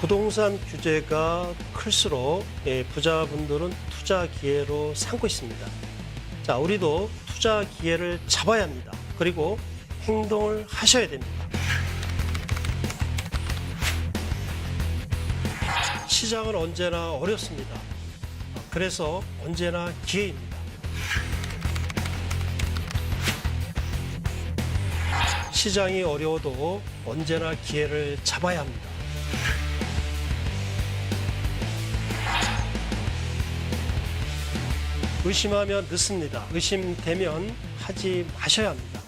부동산 규제가 클수록 부자분들은 투자 기회로 삼고 있습니다. 자, 우리도 투자 기회를 잡아야 합니다. 그리고 행동을 하셔야 됩니다. 시장은 언제나 어렵습니다. 그래서 언제나 기회입니다. 시장이 어려워도 언제나 기회를 잡아야 합니다. 의심하면 늦습니다. 의심되면 하지 마셔야 합니다.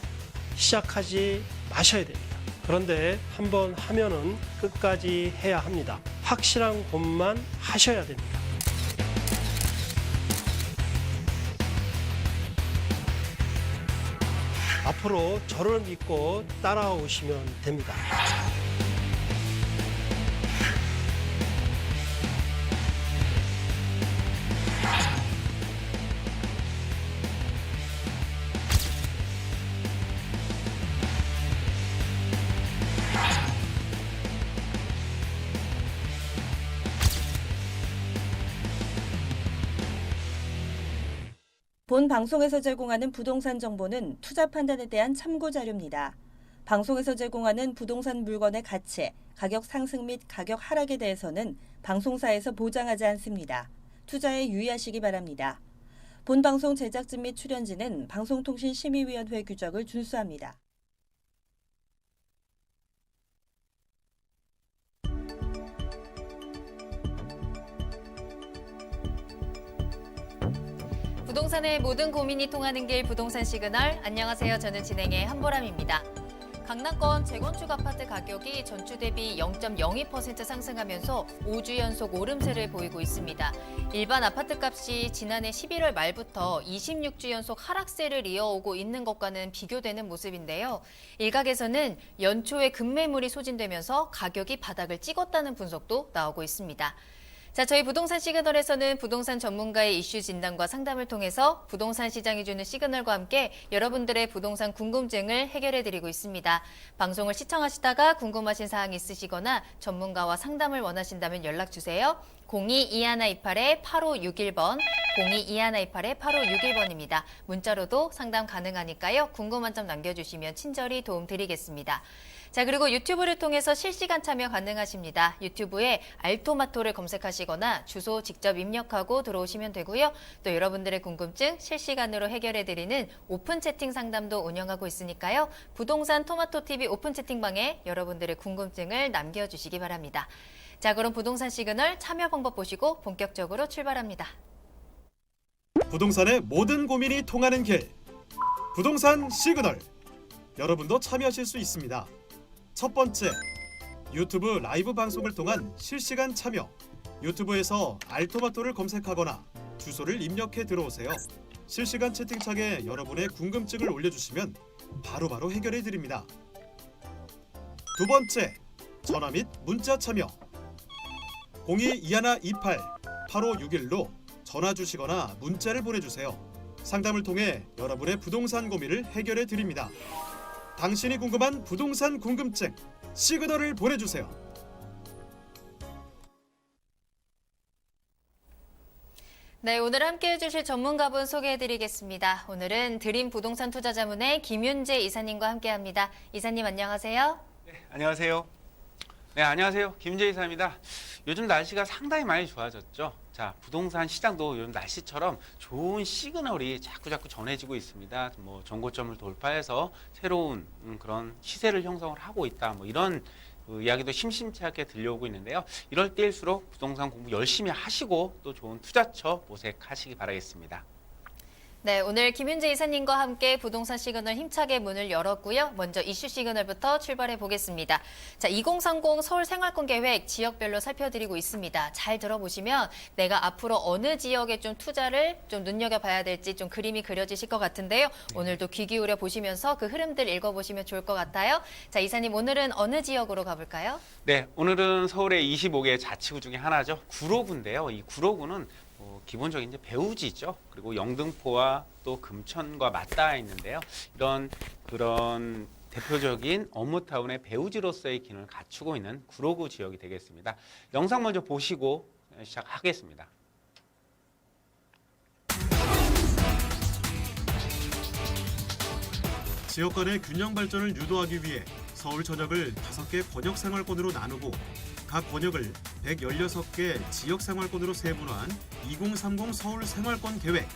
시작하지 마셔야 됩니다. 그런데 한번 하면은 끝까지 해야 합니다. 확실한 것만 하셔야 됩니다. 앞으로 저를 믿고 따라오시면 됩니다. 본 방송에서 제공하는 부동산 정보는 투자 판단에 대한 참고 자료입니다. 방송에서 제공하는 부동산 물건의 가치, 가격 상승 및 가격 하락에 대해서는 방송사에서 보장하지 않습니다. 투자에 유의하시기 바랍니다. 본 방송 제작진 및 출연진은 방송통신심의위원회 규정을 준수합니다. 부동산의 모든 고민이 통하는 길 부동산 시그널. 안녕하세요. 저는 진행의 한보람입니다. 강남권 재건축 아파트 가격이 전주 대비 0.02% 상승하면서 5주 연속 오름세를 보이고 있습니다. 일반 아파트 값이 지난해 11월 말부터 26주 연속 하락세를 이어오고 있는 것과는 비교되는 모습인데요. 일각에서는 연초에 급매물이 소진되면서 가격이 바닥을 찍었다는 분석도 나오고 있습니다. 자, 저희 부동산 시그널에서는 부동산 전문가의 이슈 진단과 상담을 통해서 부동산 시장이 주는 시그널과 함께 여러분들의 부동산 궁금증을 해결해드리고 있습니다. 방송을 시청하시다가 궁금하신 사항이 있으시거나 전문가와 상담을 원하신다면 연락주세요. 02-2128-8561번, 02-2128-8561번입니다. 문자로도 상담 가능하니까요. 궁금한 점 남겨주시면 친절히 도움드리겠습니다. 자, 그리고 유튜브를 통해서 실시간 참여 가능하십니다. 유튜브에 알토마토를 검색하시거나 주소 직접 입력하고 들어오시면 되고요. 또 여러분들의 궁금증 실시간으로 해결해드리는 오픈 채팅 상담도 운영하고 있으니까요. 부동산 토마토TV 오픈 채팅방에 여러분들의 궁금증을 남겨주시기 바랍니다. 자, 그럼 부동산 시그널 참여 방법 보시고 본격적으로 출발합니다. 부동산의 모든 고민이 통하는 길 부동산 시그널. 여러분도 참여하실 수 있습니다. 첫 번째, 유튜브 라이브 방송을 통한 실시간 참여. 유튜브에서 알토마토를 검색하거나 주소를 입력해 들어오세요. 실시간 채팅창에 여러분의 궁금증을 올려주시면 바로바로 해결해 드립니다. 두 번째, 전화 및 문자 참여. 02-2128-8561로 전화 주시거나 문자를 보내주세요. 상담을 통해 여러분의 부동산 고민을 해결해 드립니다. 당신이 궁금한 부동산 궁금증 시그널을 보내주세요. 네, 오늘 함께 해주실 전문가분 소개해드리겠습니다. 오늘은 드림 부동산 투자자문의 김윤재 이사님과 함께합니다. 이사님 안녕하세요. 네, 안녕하세요. 네, 안녕하세요. 김재 이사입니다. 요즘 날씨가 상당히 많이 좋아졌죠. 자, 부동산 시장도 요즘 날씨처럼 좋은 시그널이 자꾸 전해지고 있습니다. 뭐 전고점을 돌파해서 새로운 그런 시세를 형성을 하고 있다. 뭐 이런 이야기도 심심치 않게 들려오고 있는데요. 이럴 때일수록 부동산 공부 열심히 하시고 또 좋은 투자처 모색하시기 바라겠습니다. 네, 오늘 김윤재 이사님과 함께 부동산 시그널 힘차게 문을 열었고요. 먼저 이슈 시그널부터 출발해 보겠습니다. 자, 2030 서울 생활권 계획 지역별로 살펴드리고 있습니다. 잘 들어보시면 내가 앞으로 어느 지역에 좀 투자를 좀 눈여겨봐야 될지 좀 그림이 그려지실 것 같은데요. 오늘도 귀 기울여 보시면서 그 흐름들 읽어보시면 좋을 것 같아요. 자, 이사님 오늘은 어느 지역으로 가볼까요? 네, 오늘은 서울의 25개 자치구 중에 하나죠. 구로구인데요. 이 구로구는 기본적인 이제 배우지죠. 그리고 영등포와 또 금천과 맞닿아 있는데요. 이런 그런 대표적인 업무타운의 배우지로서의 기능을 갖추고 있는 구로구 지역이 되겠습니다. 영상 먼저 보시고 시작하겠습니다. 지역 간의 균형 발전을 유도하기 위해 서울 전역을 5개 권역 생활권으로 나누고 각 권역을 116개 지역 생활권으로 세분화한 2030 서울 생활권 계획.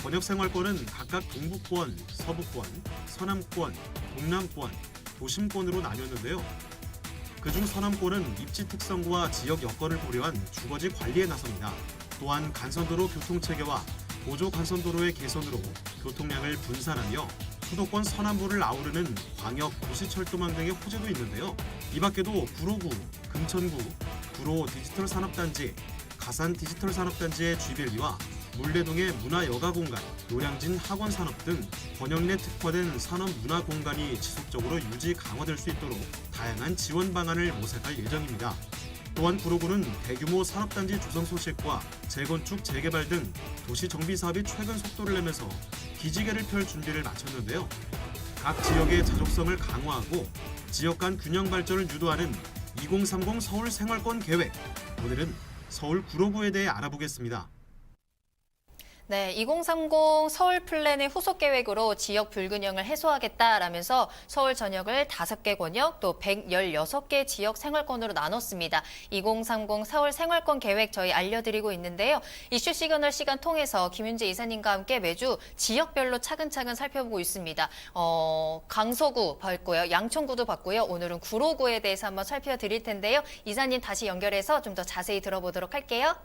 권역 생활권은 각각 동부권, 서부권, 서남권, 동남권, 도심권으로 나뉘었는데요. 그중 서남권은 입지 특성과 지역 여건을 고려한 주거지 관리에 나섭니다. 또한 간선도로 교통체계와 보조 간선도로의 개선으로 교통량을 분산하며 수도권 서남부를 아우르는 광역 도시철도망 등의 호재도 있는데요. 이 밖에도 구로구, 금천구, 구로 디지털 산업단지, 가산 디지털 산업단지의 쥐밸리와 물레동의 문화여가공간, 노량진 학원산업 등 권역 내 특화된 산업문화공간이 지속적으로 유지 강화될 수 있도록 다양한 지원 방안을 모색할 예정입니다. 또한 구로구는 대규모 산업단지 조성 소식과 재건축, 재개발 등 도시 정비 사업이 최근 속도를 내면서 기지개를 펼 준비를 마쳤는데요. 각 지역의 자족성을 강화하고 지역 간 균형 발전을 유도하는 2030 서울 생활권 계획. 오늘은 서울 구로구에 대해 알아보겠습니다. 네, 2030 서울 플랜의 후속 계획으로 지역 불균형을 해소하겠다라면서 서울 전역을 5개 권역 또 116개 지역 생활권으로 나눴습니다. 2030 서울 생활권 계획 저희 알려드리고 있는데요. 이슈 시그널 시간 통해서 김윤재 이사님과 함께 매주 지역별로 차근차근 살펴보고 있습니다. 강서구 봤고요. 양천구도 봤고요. 오늘은 구로구에 대해서 한번 살펴드릴 텐데요. 이사님 다시 연결해서 좀 더 자세히 들어보도록 할게요.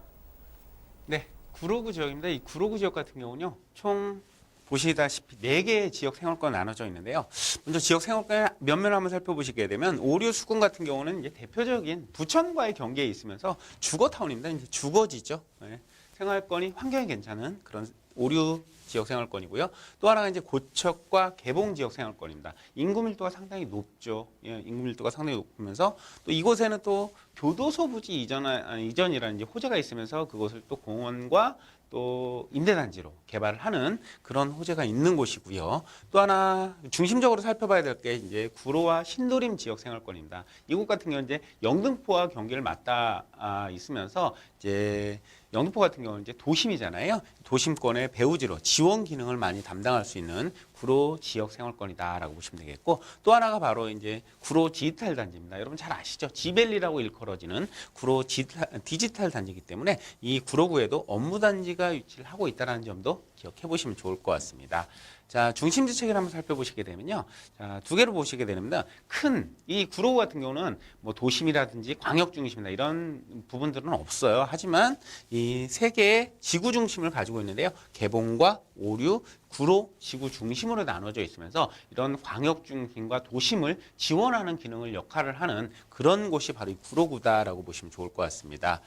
네. 구로구 지역입니다. 이 구로구 지역 같은 경우는요, 총 보시다시피 4개의 지역 생활권 나눠져 있는데요. 먼저 지역 생활권 면면을 한번 살펴보시게 되면 오류 수군 같은 경우는 이제 대표적인 부천과의 경계에 있으면서 주거타운입니다. 이제 주거지죠. 네. 생활권이 환경이 괜찮은 그런 오류 지역 생활권이고요. 또 하나가 이제 고척과 개봉 지역 생활권입니다. 인구 밀도가 상당히 높죠. 예, 인구 밀도가 상당히 높으면서 또 이곳에는 또 교도소 부지 이전이라는 이제 호재가 있으면서 그것을 또 공원과 또 임대단지로 개발을 하는 그런 호재가 있는 곳이고요. 또 하나 중심적으로 살펴봐야 될 게 이제 구로와 신도림 지역 생활권입니다. 이곳 같은 경우는 이제 영등포와 경계를 맞닿아 있으면서 이제 영등포 같은 경우는 이제 도심이잖아요. 도심권의 배후지로 지원 기능을 많이 담당할 수 있는 구로 지역 생활권이다라고 보시면 되겠고, 또 하나가 바로 이제 구로 디지털 단지입니다. 여러분 잘 아시죠? 지벨리라고 일컬어지는 구로 디지털 단지이기 때문에 이 구로구에도 업무 단지가 위치를 하고 있다는 점도 기억해 보시면 좋을 것 같습니다. 자, 중심지 체계를 한번 살펴보시게 되면요. 자, 2개로 보시게 됩니다. 큰 이 구로구 같은 경우는 뭐 도심이라든지 광역 중심이나 이런 부분들은 없어요. 하지만 이 3개의 지구 중심을 가지고 있는데요. 개봉과 오류, 구로, 지구 중심으로 나눠져 있으면서 이런 광역 중심과 도심을 지원하는 기능을 역할을 하는 그런 곳이 바로 이 구로구다라고 보시면 좋을 것 같습니다.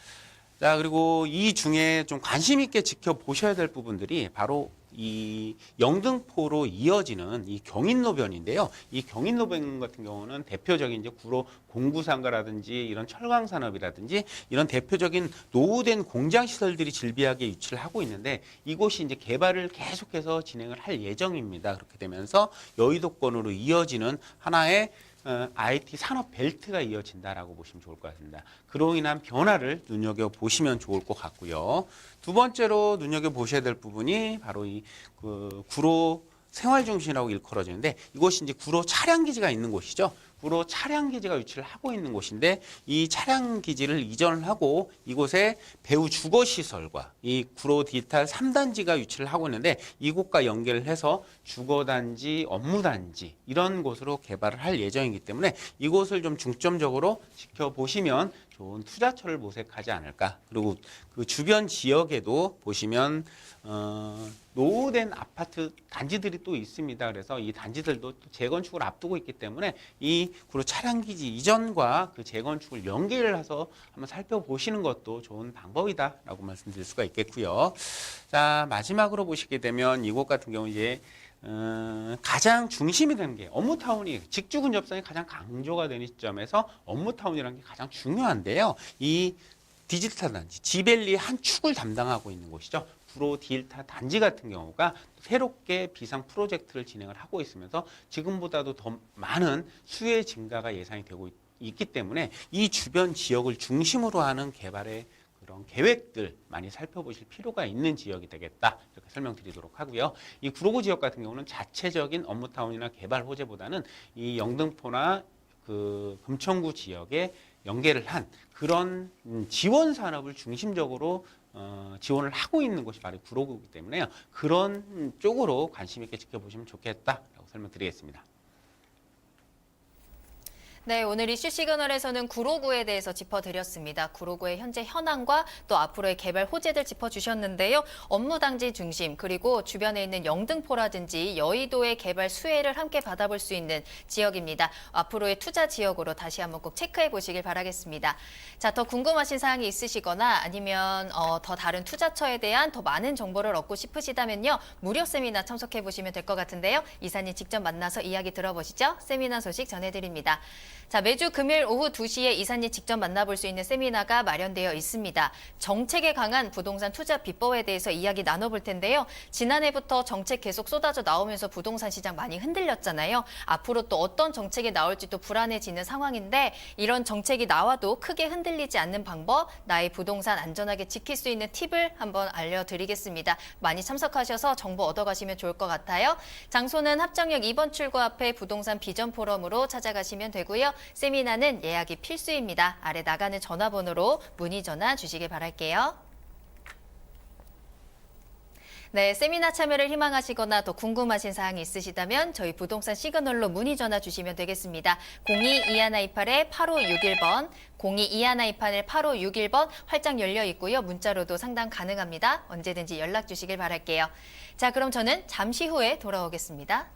자, 그리고 이 중에 좀 관심 있게 지켜보셔야 될 부분들이 바로 이 영등포로 이어지는 이 경인로변인데요. 이 경인로변 같은 경우는 대표적인 이제 구로 공구상가라든지 이런 철강산업이라든지 이런 대표적인 노후된 공장 시설들이 질비하게 위치를 하고 있는데 이곳이 이제 개발을 계속해서 진행을 할 예정입니다. 그렇게 되면서 여의도권으로 이어지는 하나의 IT 산업 벨트가 이어진다라고 보시면 좋을 것 같습니다. 그로 인한 변화를 눈여겨보시면 좋을 것 같고요. 2번째로 눈여겨보셔야 될 부분이 바로 이 구로 생활중심이라고 일컬어지는데 이곳이 이제 구로 차량기지가 있는 곳이죠. 구로 차량기지가 위치를 하고 있는 곳인데 이 차량기지를 이전을 하고 이곳에 배후 주거시설과 이 구로 디지털 3단지가 위치를 하고 있는데 이곳과 연결을 해서 주거단지, 업무단지 이런 곳으로 개발을 할 예정이기 때문에 이곳을 좀 중점적으로 지켜보시면 좋은 투자처를 모색하지 않을까. 그리고 그 주변 지역에도 보시면 노후된 아파트 단지들이 또 있습니다. 그래서 이 단지들도 또 재건축을 앞두고 있기 때문에 이 구로 차량기지 이전과 그 재건축을 연계를 해서 한번 살펴보시는 것도 좋은 방법이다라고 말씀드릴 수가 있겠고요. 자, 마지막으로 보시게 되면 이곳 같은 경우 이제 가장 중심이 되는 게 업무타운이 직주 근접성이 가장 강조가 되는 시점에서 업무타운이라는 게 가장 중요한데요. 이 디지털 단지, 지벨리의 한 축을 담당하고 있는 곳이죠. 구로 딜타 단지 같은 경우가 새롭게 비상 프로젝트를 진행을 하고 있으면서 지금보다도 더 많은 수혜 증가가 예상이 되고 있기 때문에 이 주변 지역을 중심으로 하는 개발의 그런 계획들 많이 살펴보실 필요가 있는 지역이 되겠다 이렇게 설명드리도록 하고요. 이 구로구 지역 같은 경우는 자체적인 업무타운이나 개발 호재보다는 이 영등포나 그 금천구 지역에 연계를 한 그런 지원 산업을 중심적으로 지원을 하고 있는 곳이 바로 구로구이기 때문에요. 그런 쪽으로 관심 있게 지켜보시면 좋겠다라고 설명드리겠습니다. 네, 오늘 이슈 시그널에서는 구로구에 대해서 짚어드렸습니다. 구로구의 현재 현황과 또 앞으로의 개발 호재들 짚어주셨는데요. 업무 당지 중심 그리고 주변에 있는 영등포라든지 여의도의 개발 수혜를 함께 받아볼 수 있는 지역입니다. 앞으로의 투자 지역으로 다시 한번 꼭 체크해 보시길 바라겠습니다. 자, 더 궁금하신 사항이 있으시거나 아니면 더 다른 투자처에 대한 더 많은 정보를 얻고 싶으시다면요. 무료 세미나 참석해 보시면 될 것 같은데요. 이사님 직접 만나서 이야기 들어보시죠. 세미나 소식 전해드립니다. 자, 매주 금요일 오후 2시에 이사님 직접 만나볼 수 있는 세미나가 마련되어 있습니다. 정책에 강한 부동산 투자 비법에 대해서 이야기 나눠볼 텐데요. 지난해부터 정책 계속 쏟아져 나오면서 부동산 시장 많이 흔들렸잖아요. 앞으로 또 어떤 정책이 나올지 또 불안해지는 상황인데 이런 정책이 나와도 크게 흔들리지 않는 방법, 나의 부동산 안전하게 지킬 수 있는 팁을 한번 알려드리겠습니다. 많이 참석하셔서 정보 얻어가시면 좋을 것 같아요. 장소는 합정역 2번 출구 앞에 부동산 비전 포럼으로 찾아가시면 되고요. 세미나는 예약이 필수입니다. 아래 나가는 전화번호로 문의 전화 주시길 바랄게요. 네, 세미나 참여를 희망하시거나 더 궁금하신 사항이 있으시다면 저희 부동산 시그널로 문의 전화 주시면 되겠습니다. 02-2128-8561번, 02-2128-8561번 활짝 열려 있고요. 문자로도 상담 가능합니다. 언제든지 연락 주시길 바랄게요. 자, 그럼 저는 잠시 후에 돌아오겠습니다.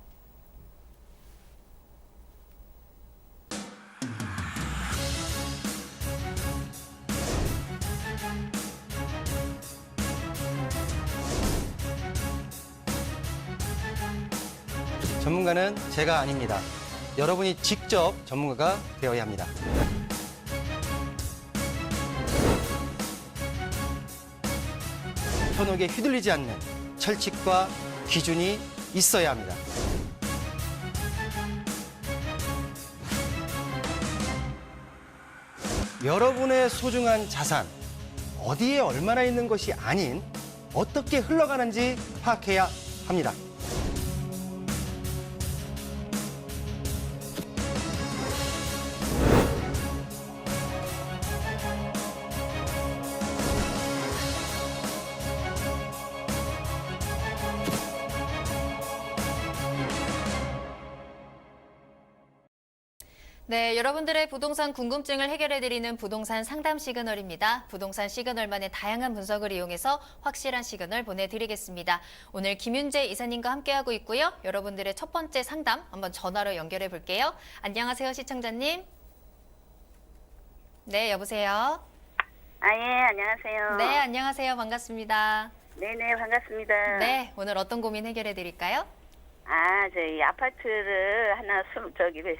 전문가는 제가 아닙니다. 여러분이 직접 전문가가 되어야 합니다. 현혹에 휘둘리지 않는 철칙과 기준이 있어야 합니다. 여러분의 소중한 자산, 어디에 얼마나 있는 것이 아닌 어떻게 흘러가는지 파악해야 합니다. 네, 여러분들의 부동산 궁금증을 해결해드리는 부동산 상담 시그널입니다. 부동산 시그널만의 다양한 분석을 이용해서 확실한 시그널 보내드리겠습니다. 오늘 김윤재 이사님과 함께하고 있고요. 여러분들의 첫 번째 상담 한번 전화로 연결해 볼게요. 안녕하세요, 시청자님. 네, 여보세요. 예, 안녕하세요. 네, 안녕하세요. 반갑습니다. 네네, 반갑습니다. 네, 오늘 어떤 고민 해결해 드릴까요? 저희 아파트를 하나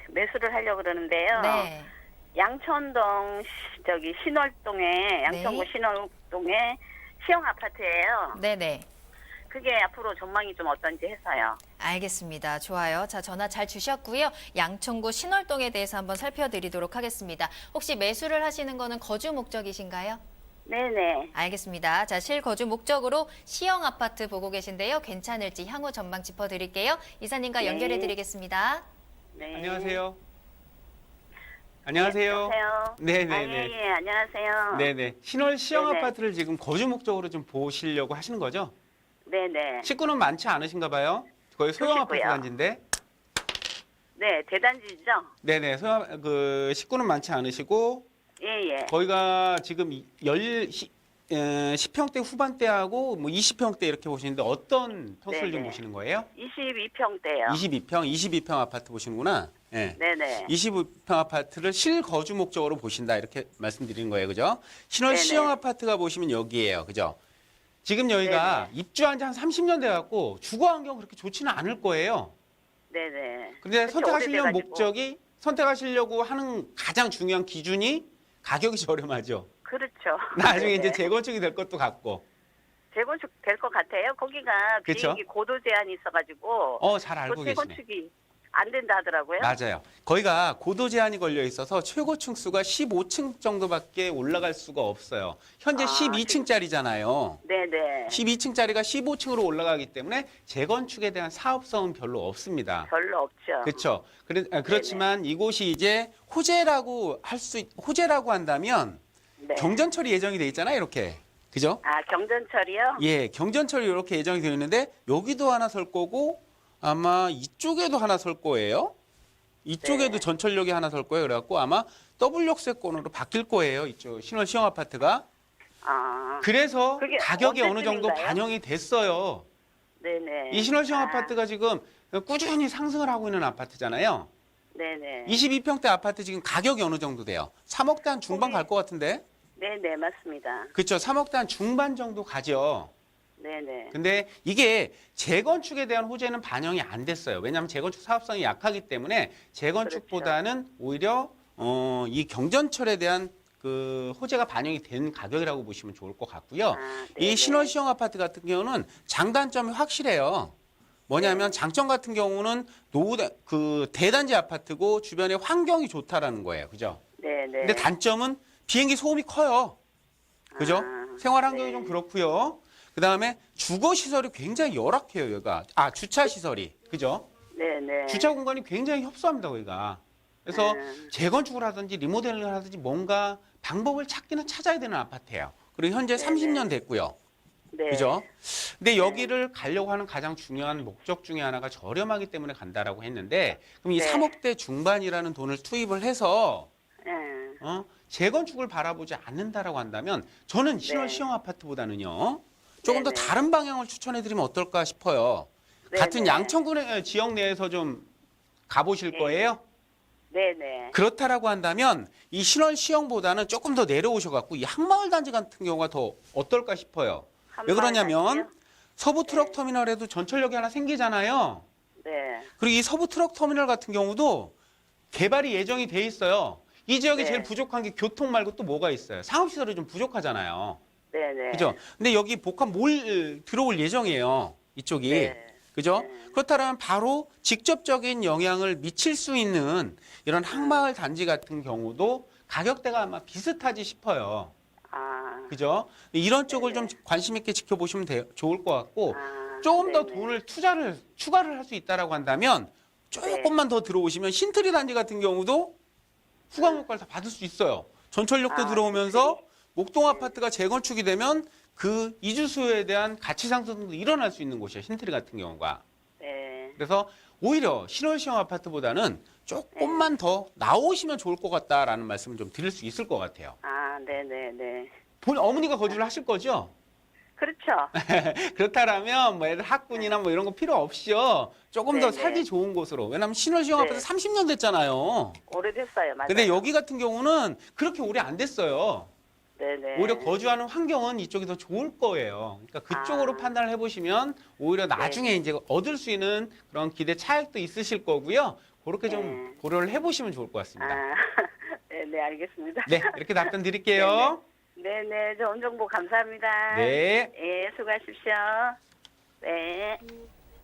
매수를 하려고 그러는데요. 네. 양천동, 신월동에, 양천구 네. 신월동에 시형 아파트예요. 네네. 그게 앞으로 전망이 좀 어떤지 해서요. 알겠습니다. 좋아요. 자, 전화 잘 주셨고요. 양천구 신월동에 대해서 한번 살펴드리도록 하겠습니다. 혹시 매수를 하시는 거는 거주 목적이신가요? 네네. 알겠습니다. 자, 실거주 목적으로 시형 아파트 보고 계신데요. 괜찮을지 향후 전망 짚어드릴게요. 이사님과 네. 연결해드리겠습니다. 네. 안녕하세요. 안녕하세요. 여보세요? 네네네. 예, 안녕하세요. 네네. 신월 시형 네네. 아파트를 지금 거주 목적으로 좀 보시려고 하시는 거죠? 네네. 식구는 많지 않으신가 봐요. 거의 소형 아파트 식구요. 단지인데. 네, 대단지죠? 네네. 식구는 많지 않으시고 예. 거기가 지금 10평대 후반대하고 뭐 20평대 이렇게 보시는데 어떤 평수를 좀 네네. 보시는 거예요? 22평대요. 22평 아파트 보시는구나. 네. 네네. 22평 아파트를 실거주 목적으로 보신다 이렇게 말씀드리는 거예요. 그죠? 신월 네네. 시형 아파트가 보시면 여기예요. 그죠? 지금 여기가 입주한 지 한 30년 돼 갖고 주거 환경 그렇게 좋지는 않을 거예요. 네네. 근데 그쵸, 선택하시려는 오래돼가지고. 목적이 선택하시려고 하는 가장 중요한 기준이 가격이 저렴하죠. 그렇죠. 나중에 이제 네네. 재건축이 될 것도 같고. 재건축 될 것 같아요. 거기가 그쵸? 비행기 고도 제한이 있어가지고 잘 알고 또 계시네. 재건축이 안 된다 하더라고요. 맞아요. 거기가 고도 제한이 걸려 있어서 최고 층수가 15층 정도밖에 올라갈 수가 없어요. 현재 12층짜리잖아요. 네네. 12층짜리가 15층으로 올라가기 때문에 재건축에 대한 사업성은 별로 없습니다. 별로 없죠. 그렇죠. 그렇지만 이곳이 이제 호재라고 호재라고 한다면 네. 경전철이 예정이 돼 있잖아요. 이렇게. 그죠? 아, 경전철이요? 예, 경전철이 이렇게 예정이 되어 있는데 여기도 하나 설 거고 아마 이쪽에도 하나 설 거예요. 이쪽에도 네. 전철역이 하나 설 거예요. 그래갖고 아마 W역세권으로 바뀔 거예요. 이쪽 신월 시형 아파트가. 아, 그래서 그게 가격이 어느 정도 언제쯤인가요? 반영이 됐어요. 네네. 이 신월 시형 아, 아파트가 지금 꾸준히 상승을 하고 있는 아파트잖아요. 네네. 22평대 아파트 지금 가격이 어느 정도 돼요? 3억대 한 중반 갈 것 같은데? 네네, 맞습니다. 그렇죠. 3억대 한 중반 정도 가죠. 네네. 근데 이게 재건축에 대한 호재는 반영이 안 됐어요. 왜냐하면 재건축 사업성이 약하기 때문에 재건축보다는 오히려 이 경전철에 대한 그 호재가 반영이 된 가격이라고 보시면 좋을 것 같고요. 아, 이 네네. 신월 시형 아파트 같은 경우는 장단점이 확실해요. 뭐냐면 장점 같은 경우는 그 대단지 아파트고 주변에 환경이 좋다라는 거예요. 그죠? 네네. 근데 단점은 비행기 소음이 커요. 그죠? 아, 생활 환경이 네. 좀 그렇고요. 그다음에 주거 시설이 굉장히 열악해요, 여기가. 주차 시설이. 그죠? 네네. 주차 공간이 굉장히 협소합니다, 거기가. 그래서 네. 재건축을 하든지 리모델링을 하든지 뭔가 방법을 찾기는 찾아야 되는 아파트예요. 그리고 현재 네네. 30년 됐고요. 네. 그죠? 근데 여기를 가려고 하는 가장 중요한 목적 중에 하나가 저렴하기 때문에 간다라고 했는데 그럼 이 네. 3억대 중반이라는 돈을 투입을 해서 네. 재건축을 바라보지 않는다라고 한다면 저는 신월 네. 시형 아파트보다는요. 조금 더 네네. 다른 방향을 추천해드리면 어떨까 싶어요. 네네. 같은 양천구 지역 내에서 좀 가보실 네. 거예요. 네네. 그렇다라고 한다면 이 신월 시형보다는 조금 더 내려오셔갖고 이 한마을 단지 같은 경우가 더 어떨까 싶어요. 왜 그러냐면 한마을 서부 트럭 터미널에도 전철역이 하나 생기잖아요. 네. 그리고 이 서부 트럭 터미널 같은 경우도 개발이 예정이 돼 있어요. 이 지역에 네. 제일 부족한 게 교통 말고 또 뭐가 있어요? 상업시설이 좀 부족하잖아요. 네네. 그죠? 근데 여기 복합몰 들어올 예정이에요. 이쪽이. 네. 그죠? 네. 그렇다면 바로 직접적인 영향을 미칠 수 있는 이런 항마을 단지 같은 경우도 가격대가 아마 비슷하지 싶어요. 아. 그죠? 이런 쪽을 네네. 좀 관심 있게 지켜보시면 좋을 것 같고 아, 조금 더 네네. 돈을 추가를 할 수 있다라고 한다면 조금만 더 들어오시면 신트리 단지 같은 경우도 후광 효과를 다 받을 수 있어요. 전철역도 아, 들어오면서 목동 아파트가 재건축이 되면 그 이주 수요에 대한 가치 상승도 일어날 수 있는 곳이에요. 신트리 같은 경우가. 네. 그래서 오히려 신월 시형 아파트보다는 조금만 더 나오시면 좋을 것 같다라는 말씀을 좀 드릴 수 있을 것 같아요. 아, 네네네. 어머니가 거주를 하실 거죠? 그렇죠. 그렇다라면 뭐 애들 학군이나 뭐 이런 거 필요 없이요. 조금 더 네네. 살기 좋은 곳으로. 왜냐면 신월 시형 네. 아파트 30년 됐잖아요. 오래됐어요. 맞아요. 근데 여기 같은 경우는 그렇게 오래 안 됐어요. 네네. 오히려 거주하는 환경은 이쪽이 더 좋을 거예요. 그러니까 그쪽으로 아. 판단을 해보시면 오히려 나중에 이제 얻을 수 있는 그런 기대 차익도 있으실 거고요. 그렇게 좀 네. 고려를 해보시면 좋을 것 같습니다. 아, 네네, 알겠습니다. 네, 이렇게 답변 드릴게요. 네네, 좋은 정보 감사합니다. 네. 예, 수고하십시오. 네.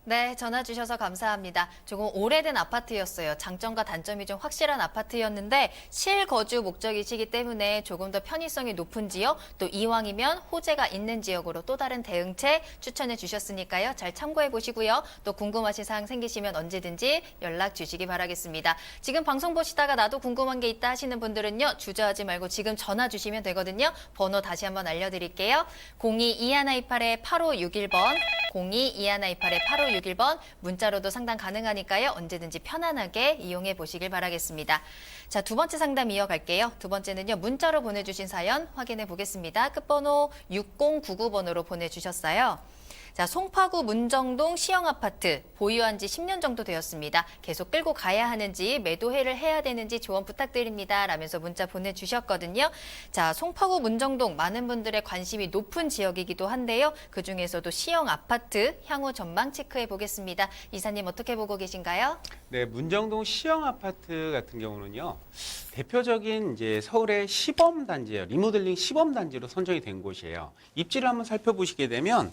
네, 전화 주셔서 감사합니다. 조금 오래된 아파트였어요. 장점과 단점이 좀 확실한 아파트였는데 실거주 목적이시기 때문에 조금 더 편의성이 높은 지역, 또 이왕이면 호재가 있는 지역으로 또 다른 대응책 추천해 주셨으니까요. 잘 참고해 보시고요. 또 궁금하신 사항 생기시면 언제든지 연락 주시기 바라겠습니다. 지금 방송 보시다가 나도 궁금한 게 있다 하시는 분들은요. 주저하지 말고 지금 전화 주시면 되거든요. 번호 다시 한번 알려드릴게요. 02-2128-8561번, 02-2128-8561번 문자로도 상담 가능하니까요. 언제든지 편안하게 이용해 보시길 바라겠습니다. 자, 두 번째 상담 이어갈게요. 두 번째는요. 문자로 보내주신 사연 확인해 보겠습니다. 끝번호 6099번으로 보내주셨어요. 자, 송파구 문정동 시형 아파트 보유한 지 10년 정도 되었습니다. 계속 끌고 가야 하는지 매도해를 해야 되는지 조언 부탁드립니다. 라면서 문자 보내주셨거든요. 자, 송파구 문정동 많은 분들의 관심이 높은 지역이기도 한데요. 그중에서도 시형 아파트 향후 전망 체크해 보겠습니다. 이사님 어떻게 보고 계신가요? 네, 문정동 시형 아파트 같은 경우는요. 대표적인 이제 서울의 시범 단지예요. 리모델링 시범 단지로 선정이 된 곳이에요. 입지를 한번 살펴보시게 되면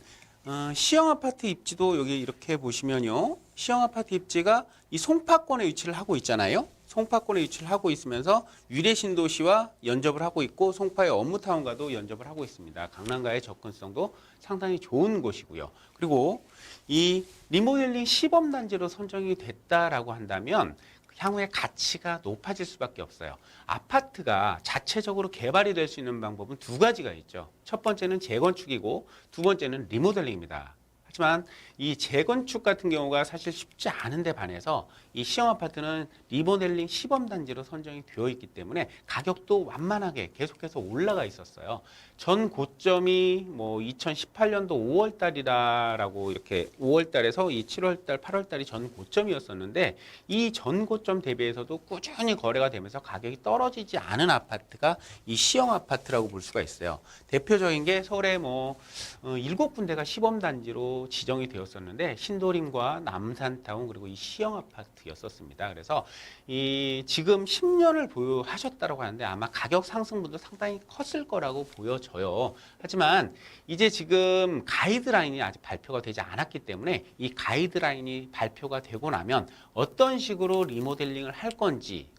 시형 아파트 입지도 여기 이렇게 보시면요. 시형 아파트 입지가 이 송파권에 위치를 하고 있잖아요. 송파권에 위치를 하고 있으면서 유래 신도시와 연접을 하고 있고 송파의 업무타운과도 연접을 하고 있습니다. 강남과의 접근성도 상당히 좋은 곳이고요. 그리고 이 리모델링 시범 단지로 선정이 됐다라고 한다면 향후에 가치가 높아질 수밖에 없어요. 아파트가 자체적으로 개발이 될 수 있는 방법은 두 가지가 있죠. 첫 번째는 재건축이고 두 번째는 리모델링입니다. 하지만 이 재건축 같은 경우가 사실 쉽지 않은데 반해서 이 시형 아파트는 리모델링 시범 단지로 선정이 되어 있기 때문에 가격도 완만하게 계속해서 올라가 있었어요. 전 고점이 뭐 2018년도 5월 달이라고 이렇게 5월 달에서 이 7월 달, 8월 달이 전 고점이었었는데 이 전 고점 대비해서도 꾸준히 거래가 되면서 가격이 떨어지지 않은 아파트가 이 시형 아파트라고 볼 수가 있어요. 대표적인 게 서울에 뭐 7군데가 시범 단지로 지정이 되었었는데 신도림과 남산타운 그리고 이 시형 아파트였었습니다. 그래서 이 지금 10년을 보유하셨다고 하는데 아마 가격 상승분도 상당히 컸을 거라고 보여져요. 하지만 이제 지금 가이드라인이 아직 발표가 되지 않았기 때문에 이 가이드라인이 발표가 되고 나면 어떤 식으로 리모델링을 할 건지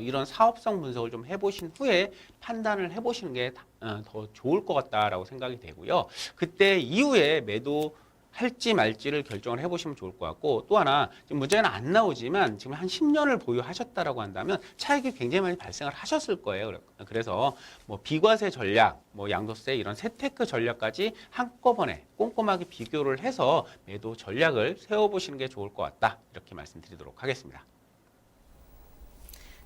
이런 사업성 분석을 좀 해보신 후에 판단을 해보시는 게 더 좋을 것 같다라고 생각이 되고요. 그때 이후에 매도할지 말지를 결정을 해보시면 좋을 것 같고 또 하나 지금 문제는 안 나오지만 지금 한 10년을 보유하셨다라고 한다면 차익이 굉장히 많이 발생을 하셨을 거예요. 그래서 뭐 비과세 전략, 뭐 양도세 이런 세테크 전략까지 한꺼번에 꼼꼼하게 비교를 해서 매도 전략을 세워보시는 게 좋을 것 같다. 이렇게 말씀드리도록 하겠습니다.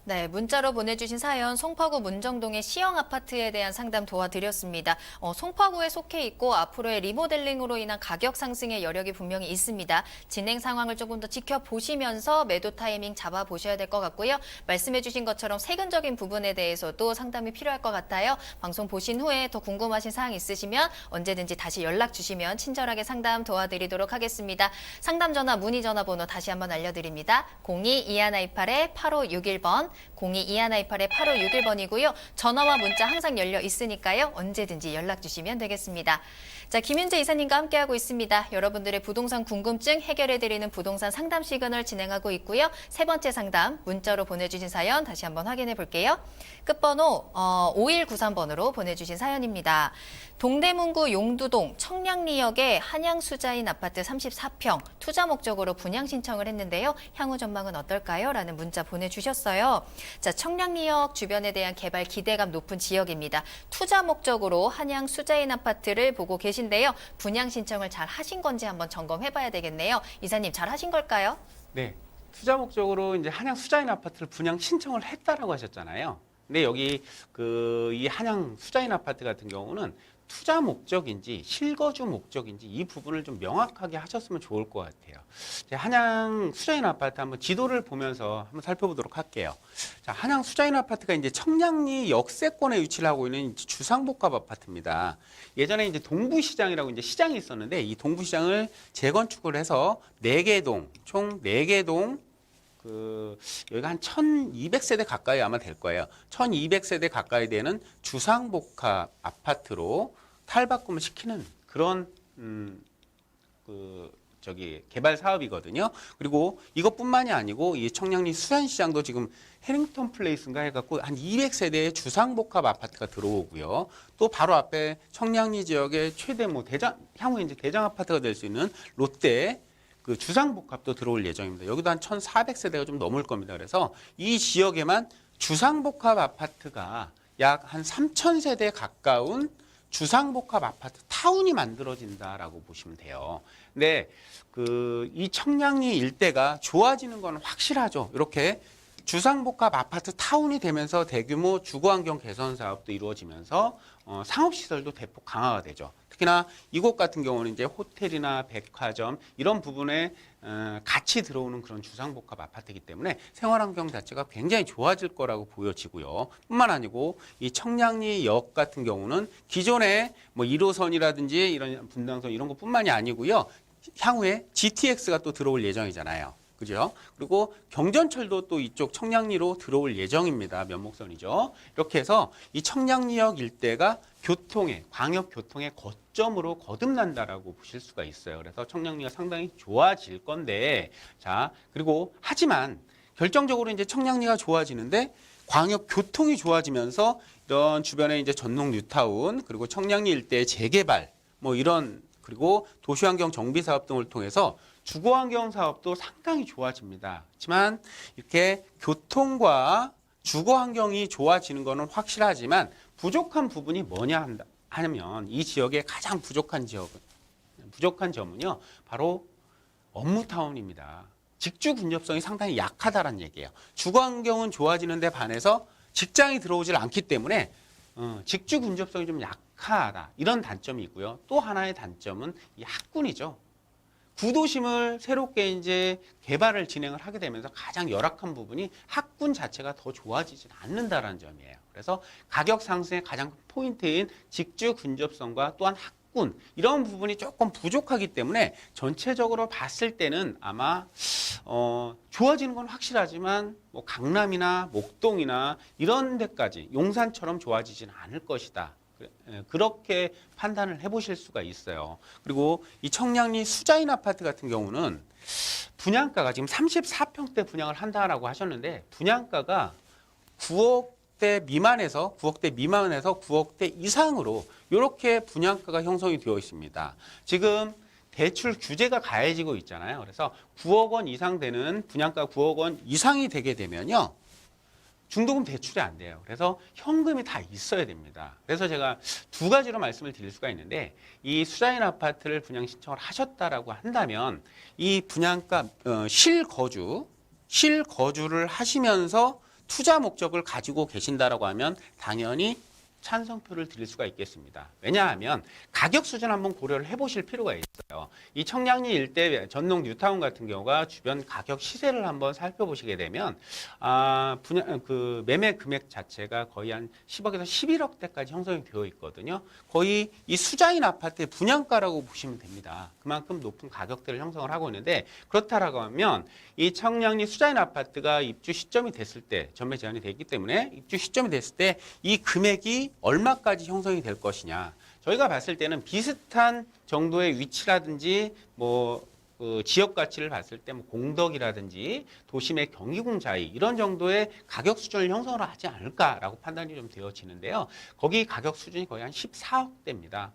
네, 문자로 보내주신 사연 송파구 문정동의 시형 아파트에 대한 상담 도와드렸습니다. 송파구에 속해 있고 앞으로의 리모델링으로 인한 가격 상승의 여력이 분명히 있습니다. 진행 상황을 조금 더 지켜보시면서 매도 타이밍 잡아보셔야 될 것 같고요. 말씀해주신 것처럼 세금적인 부분에 대해서도 상담이 필요할 것 같아요. 방송 보신 후에 더 궁금하신 사항 있으시면 언제든지 다시 연락 주시면 친절하게 상담 도와드리도록 하겠습니다. 상담 전화, 문의 전화번호 다시 한번 알려드립니다. 02-2128-8561번 02-2128-8561번이고요. 전화와 문자 항상 열려 있으니까요. 언제든지 연락 주시면 되겠습니다. 자, 김윤재 이사님과 함께하고 있습니다. 여러분들의 부동산 궁금증 해결해드리는 부동산 상담 시간을 진행하고 있고요. 세 번째 상담 문자로 보내주신 사연 다시 한번 확인해 볼게요. 끝번호 5193번으로 보내주신 사연입니다. 동대문구 용두동 청량리역의 한양수자인 아파트 34평 투자 목적으로 분양 신청을 했는데요. 향후 전망은 어떨까요? 라는 문자 보내주셨어요. 자, 청량리역 주변에 대한 개발 기대감 높은 지역입니다. 투자 목적으로 한양수자인 아파트를 보고 계신데요. 분양 신청을 잘 하신 건지 한번 점검해 봐야 되겠네요. 이사님 잘 하신 걸까요? 네. 투자 목적으로 이제 한양 수자인 아파트를 분양 신청을 했다라고 하셨잖아요. 근데 여기 이 한양 수자인 아파트 같은 경우는 투자 목적인지 실거주 목적인지 이 부분을 좀 명확하게 하셨으면 좋을 것 같아요. 한양 수자인 아파트 한번 지도를 보면서 한번 살펴보도록 할게요. 자, 한양 수자인 아파트가 이제 청량리 역세권에 위치를 하고 있는 주상복합 아파트입니다. 예전에 이제 동부시장이라고 이제 시장이 있었는데 이 동부시장을 재건축을 해서 4개 동, 총 4개 동 여기가 한 1200세대 가까이 아마 될 거예요. 1200세대 가까이 되는 주상복합 아파트로 탈바꿈을 시키는 그런 개발 사업이거든요. 그리고 이것뿐만이 아니고 이 청량리 수산시장도 지금 해링턴 플레이스인가 해갖고 한 200세대의 주상복합 아파트가 들어오고요. 또 바로 앞에 청량리 지역의 최대 향후에 이제 대장 아파트가 될 수 있는 롯데 주상복합도 들어올 예정입니다. 여기도 한 1,400세대가 좀 넘을 겁니다. 그래서 이 지역에만 주상복합 아파트가 약 한 3,000세대 가까운 주상복합 아파트 타운이 만들어진다라고 보시면 돼요. 근데 이 청량리 일대가 좋아지는 건 확실하죠. 이렇게 주상복합 아파트 타운이 되면서 대규모 주거환경 개선 사업도 이루어지면서 상업시설도 대폭 강화가 되죠. 특히나 이곳 같은 경우는 이제 호텔이나 백화점 이런 부분에 같이 들어오는 그런 주상복합 아파트이기 때문에 생활환경 자체가 굉장히 좋아질 거라고 보여지고요. 뿐만 아니고 이 청량리역 같은 경우는 기존의 뭐 1호선이라든지 이런 분당선 이런 것뿐만이 아니고요. 향후에 GTX가 또 들어올 예정이잖아요. 그죠? 그리고 경전철도 또 이쪽 청량리로 들어올 예정입니다. 면목선이죠. 이렇게 해서 이 청량리역 일대가 광역 교통의 거점으로 거듭난다라고 보실 수가 있어요. 그래서 청량리가 상당히 좋아질 건데, 자, 그리고 하지만 결정적으로 이제 청량리가 좋아지는데 광역 교통이 좋아지면서 이런 주변에 이제 전농 뉴타운 그리고 청량리 일대의 재개발 뭐 이런 그리고 도시환경 정비 사업 등을 통해서 주거환경 사업도 상당히 좋아집니다. 하지만 이렇게 교통과 주거환경이 좋아지는 것은 확실하지만 부족한 부분이 뭐냐 하면 이 지역의 가장 부족한 점은요. 바로 업무타운입니다. 직주 근접성이 상당히 약하다는 얘기예요. 주거환경은 좋아지는데 반해서 직장이 들어오질 않기 때문에 직주 근접성이 좀 약하다. 이런 단점이 있고요. 또 하나의 단점은 이 학군이죠. 구도심을 새롭게 이제 개발을 진행을 하게 되면서 가장 열악한 부분이 학군 자체가 더 좋아지지 않는다라는 점이에요. 그래서 가격 상승의 가장 큰 포인트인 직주 근접성과 또한 학군 이런 부분이 조금 부족하기 때문에 전체적으로 봤을 때는 아마 좋아지는 건 확실하지만 뭐 강남이나 목동이나 이런 데까지 용산처럼 좋아지지는 않을 것이다. 그렇게 판단을 해보실 수가 있어요. 그리고 이 청량리 수자인 아파트 같은 경우는 분양가가 지금 34평대 분양을 한다라고 하셨는데 분양가가 9억대 미만에서 9억대 이상으로 이렇게 분양가가 형성이 되어 있습니다. 지금 대출 규제가 가해지고 있잖아요. 그래서 9억 원 이상 되는 분양가 9억 원 이상이 되게 되면요. 중도금 대출이 안 돼요. 그래서 현금이 다 있어야 됩니다. 그래서 제가 두 가지로 말씀을 드릴 수가 있는데 이 수자인 아파트를 분양 신청을 하셨다라고 한다면 이 분양가 실거주를 하시면서 투자 목적을 가지고 계신다라고 하면 당연히 찬성표를 드릴 수가 있겠습니다. 왜냐하면 가격 수준 한번 고려를 해보실 필요가 있어요. 이 청량리 일대 전농 뉴타운 같은 경우가 주변 가격 시세를 한번 살펴보시게 되면 매매 금액 자체가 거의 한 10억에서 11억대까지 형성이 되어 있거든요. 거의 이 수자인 아파트의 분양가라고 보시면 됩니다. 그만큼 높은 가격대를 형성을 하고 있는데 그렇다라고 하면 이 청량리 수자인 아파트가 입주 시점이 됐을 때 전매 제한이 되기 때문에 입주 시점이 됐을 때 이 금액이 얼마까지 형성이 될 것이냐. 저희가 봤을 때는 비슷한 정도의 위치라든지 지역 가치를 봤을 때 공덕이라든지 도심의 경기궁 자이 이런 정도의 가격 수준을 형성을 하지 않을까라고 판단이 좀 되어지는데요. 거기 가격 수준이 거의 한 14억대입니다.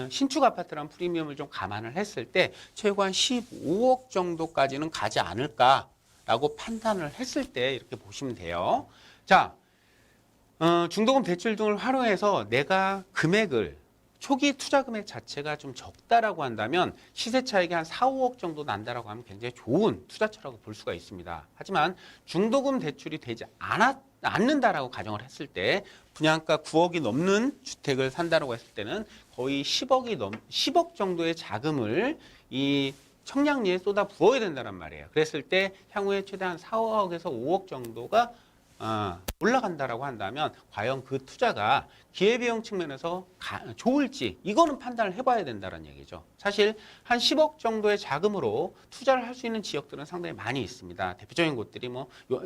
신축 아파트랑 프리미엄을 좀 감안을 했을 때 최고 한 15억 정도까지는 가지 않을까라고 판단을 했을 때 이렇게 보시면 돼요. 자, 중도금 대출 등을 활용해서 내가 초기 투자 금액 자체가 좀 적다라고 한다면 시세 차익이 한 4, 5억 정도 난다라고 하면 굉장히 좋은 투자처라고 볼 수가 있습니다. 하지만 중도금 대출이 되지 않는다라고 가정을 했을 때 분양가 9억이 넘는 주택을 산다라고 했을 때는 거의 10억 정도의 자금을 이 청량리에 쏟아 부어야 된다는 말이에요. 그랬을 때 향후에 최대한 4억에서 5억 정도가 올라간다라고 한다면 과연 그 투자가 기회비용 측면에서 좋을지 이거는 판단을 해봐야 된다는 얘기죠. 사실 한 10억 정도의 자금으로 투자를 할 수 있는 지역들은 상당히 많이 있습니다. 대표적인 곳들이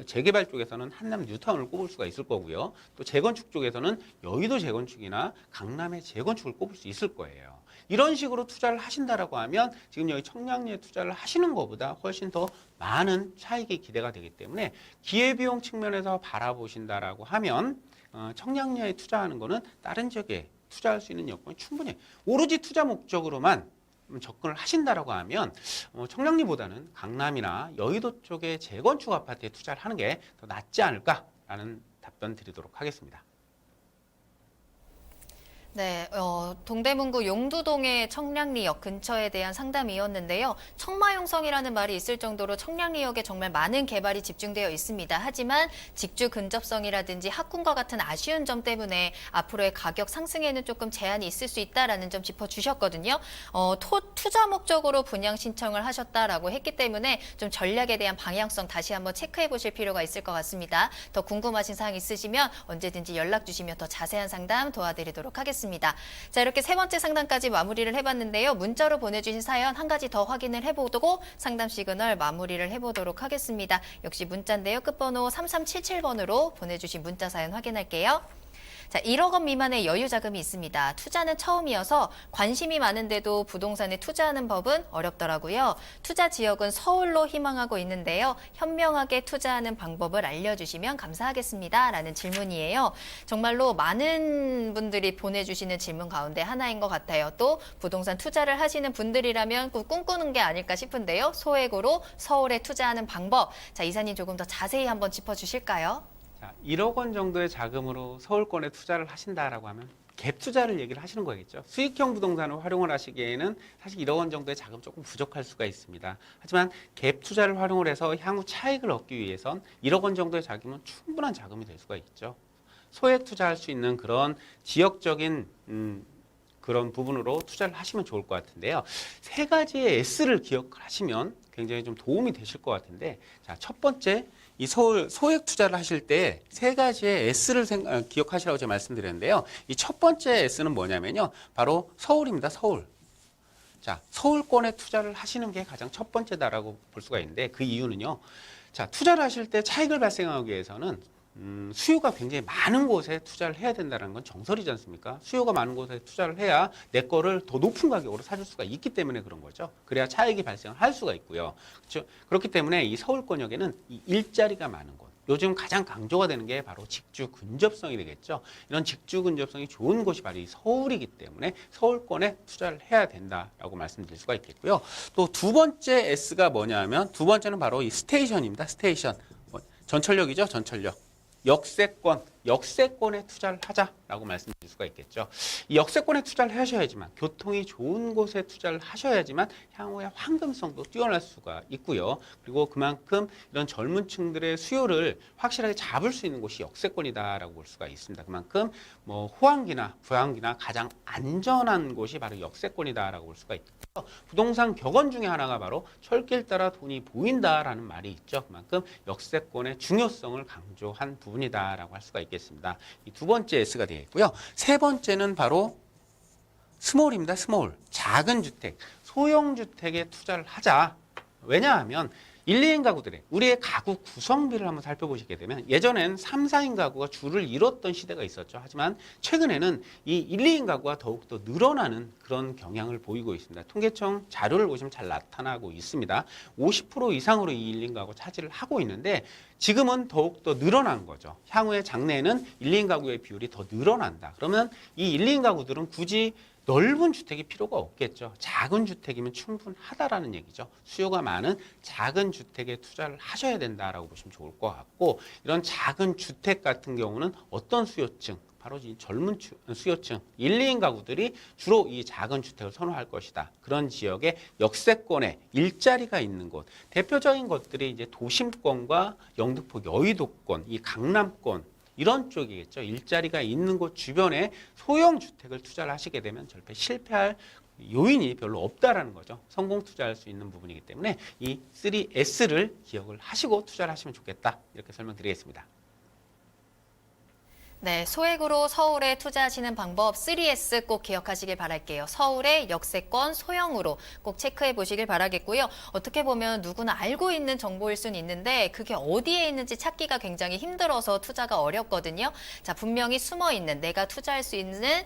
재개발 쪽에서는 한남 뉴타운을 꼽을 수가 있을 거고요. 또 재건축 쪽에서는 여의도 재건축이나 강남의 재건축을 꼽을 수 있을 거예요. 이런 식으로 투자를 하신다라고 하면 지금 여기 청량리에 투자를 하시는 것보다 훨씬 더 많은 차익이 기대가 되기 때문에 기회비용 측면에서 바라보신다라고 하면 청량리에 투자하는 거는 다른 지역에 투자할 수 있는 여건이 충분히 오로지 투자 목적으로만 접근을 하신다라고 하면 청량리보다는 강남이나 여의도 쪽의 재건축 아파트에 투자를 하는 게 더 낫지 않을까라는 답변 드리도록 하겠습니다. 네, 동대문구 용두동의 청량리역 근처에 대한 상담이었는데요. 청마용성이라는 말이 있을 정도로 청량리역에 정말 많은 개발이 집중되어 있습니다. 하지만 직주 근접성이라든지 학군과 같은 아쉬운 점 때문에 앞으로의 가격 상승에는 조금 제한이 있을 수 있다라는 점 짚어주셨거든요. 투자 목적으로 분양 신청을 하셨다라고 했기 때문에 좀 전략에 대한 방향성 다시 한번 체크해 보실 필요가 있을 것 같습니다. 더 궁금하신 사항 있으시면 언제든지 연락 주시면 더 자세한 상담 도와드리도록 하겠습니다. 자, 이렇게 세 번째 상담까지 마무리를 해봤는데요. 문자로 보내주신 사연 한 가지 더 확인을 해보고 상담 시그널 마무리를 해보도록 하겠습니다. 역시 문자인데요. 끝번호 3377번으로 보내주신 문자 사연 확인할게요. 자, 1억 원 미만의 여유 자금이 있습니다. 투자는 처음이어서 관심이 많은데도 부동산에 투자하는 법은 어렵더라고요. 투자 지역은 서울로 희망하고 있는데요. 현명하게 투자하는 방법을 알려주시면 감사하겠습니다. 라는 질문이에요. 정말로 많은 분들이 보내주시는 질문 가운데 하나인 것 같아요. 또 부동산 투자를 하시는 분들이라면 꼭 꿈꾸는 게 아닐까 싶은데요. 소액으로 서울에 투자하는 방법. 자, 이사님 조금 더 자세히 한번 짚어주실까요? 자, 1억 원 정도의 자금으로 서울권에 투자를 하신다라고 하면 갭 투자를 얘기를 하시는 거겠죠. 수익형 부동산을 활용을 하시기에는 사실 1억 원 정도의 자금 조금 부족할 수가 있습니다. 하지만 갭 투자를 활용을 해서 향후 차익을 얻기 위해선 1억 원 정도의 자금은 충분한 자금이 될 수가 있죠. 소액 투자할 수 있는 그런 지역적인 그런 부분으로 투자를 하시면 좋을 것 같은데요. 세 가지의 S를 기억하시면 굉장히 좀 도움이 되실 것 같은데, 자, 첫 번째, 이 서울 소액 투자를 하실 때 세 가지의 S를 기억하시라고 제가 말씀드렸는데요. 이 첫 번째 S는 뭐냐면요. 바로 서울입니다. 서울. 자, 서울권에 투자를 하시는 게 가장 첫 번째다라고 볼 수가 있는데, 그 이유는요. 자, 투자를 하실 때 차익을 발생하기 위해서는 수요가 굉장히 많은 곳에 투자를 해야 된다는 건 정설이지 않습니까? 수요가 많은 곳에 투자를 해야 내 거를 더 높은 가격으로 사줄 수가 있기 때문에 그런 거죠. 그래야 차익이 발생을 할 수가 있고요. 그렇죠? 그렇기 때문에 이 서울권역에는 이 일자리가 많은 곳, 요즘 가장 강조가 되는 게 바로 직주 근접성이 되겠죠. 이런 직주 근접성이 좋은 곳이 바로 이 서울이기 때문에 서울권에 투자를 해야 된다라고 말씀드릴 수가 있겠고요. 또 두 번째 S가 뭐냐면, 두 번째는 바로 이 스테이션입니다. 스테이션. 전철역이죠. 전철역. 역세권에 투자를 하자라고 말씀드릴 수가 있겠죠. 이 역세권에 투자를 하셔야지만, 교통이 좋은 곳에 투자를 하셔야지만 향후에 황금성도 뛰어날 수가 있고요. 그리고 그만큼 이런 젊은 층들의 수요를 확실하게 잡을 수 있는 곳이 역세권이다라고 볼 수가 있습니다. 그만큼 뭐 호황기나 부황기나 가장 안전한 곳이 바로 역세권이다라고 볼 수가 있고요. 부동산 격언 중에 하나가 바로 철길 따라 돈이 보인다라는 말이 있죠. 그만큼 역세권의 중요성을 강조한 부분이다라고 할 수가 있겠습니다. 이 두 번째 S가 되겠고요. 세 번째는 바로 스몰입니다. 스몰. 작은 주택, 소형 주택에 투자를 하자. 왜냐하면 1, 2인 가구들의 우리의 가구 구성비를 한번 살펴보시게 되면, 예전엔 3, 4인 가구가 줄을 이뤘던 시대가 있었죠. 하지만 최근에는 이 1, 2인 가구가 더욱더 늘어나는 그런 경향을 보이고 있습니다. 통계청 자료를 보시면 잘 나타나고 있습니다. 50% 이상으로 이 1, 2인 가구 차지를 하고 있는데, 지금은 더욱더 늘어난 거죠. 향후에 장래에는 1, 2인 가구의 비율이 더 늘어난다. 그러면 이 1, 2인 가구들은 굳이 넓은 주택이 필요가 없겠죠. 작은 주택이면 충분하다라는 얘기죠. 수요가 많은 작은 주택에 투자를 하셔야 된다라고 보시면 좋을 것 같고, 이런 작은 주택 같은 경우는 어떤 수요층, 바로 이 젊은 수요층, 1, 2인 가구들이 주로 이 작은 주택을 선호할 것이다. 그런 지역에 역세권에 일자리가 있는 곳, 대표적인 것들이 이제 도심권과 영등포 여의도권, 이 강남권, 이런 쪽이겠죠. 일자리가 있는 곳 주변에 소형 주택을 투자를 하시게 되면 절대 실패할 요인이 별로 없다라는 거죠. 성공 투자할 수 있는 부분이기 때문에 이 3S를 기억을 하시고 투자를 하시면 좋겠다. 이렇게 설명드리겠습니다. 네, 소액으로 서울에 투자하시는 방법 3S 꼭 기억하시길 바랄게요. 서울의 역세권 소형으로 꼭 체크해 보시길 바라겠고요. 어떻게 보면 누구나 알고 있는 정보일 수는 있는데 그게 어디에 있는지 찾기가 굉장히 힘들어서 투자가 어렵거든요. 자, 분명히 숨어 있는, 내가 투자할 수 있는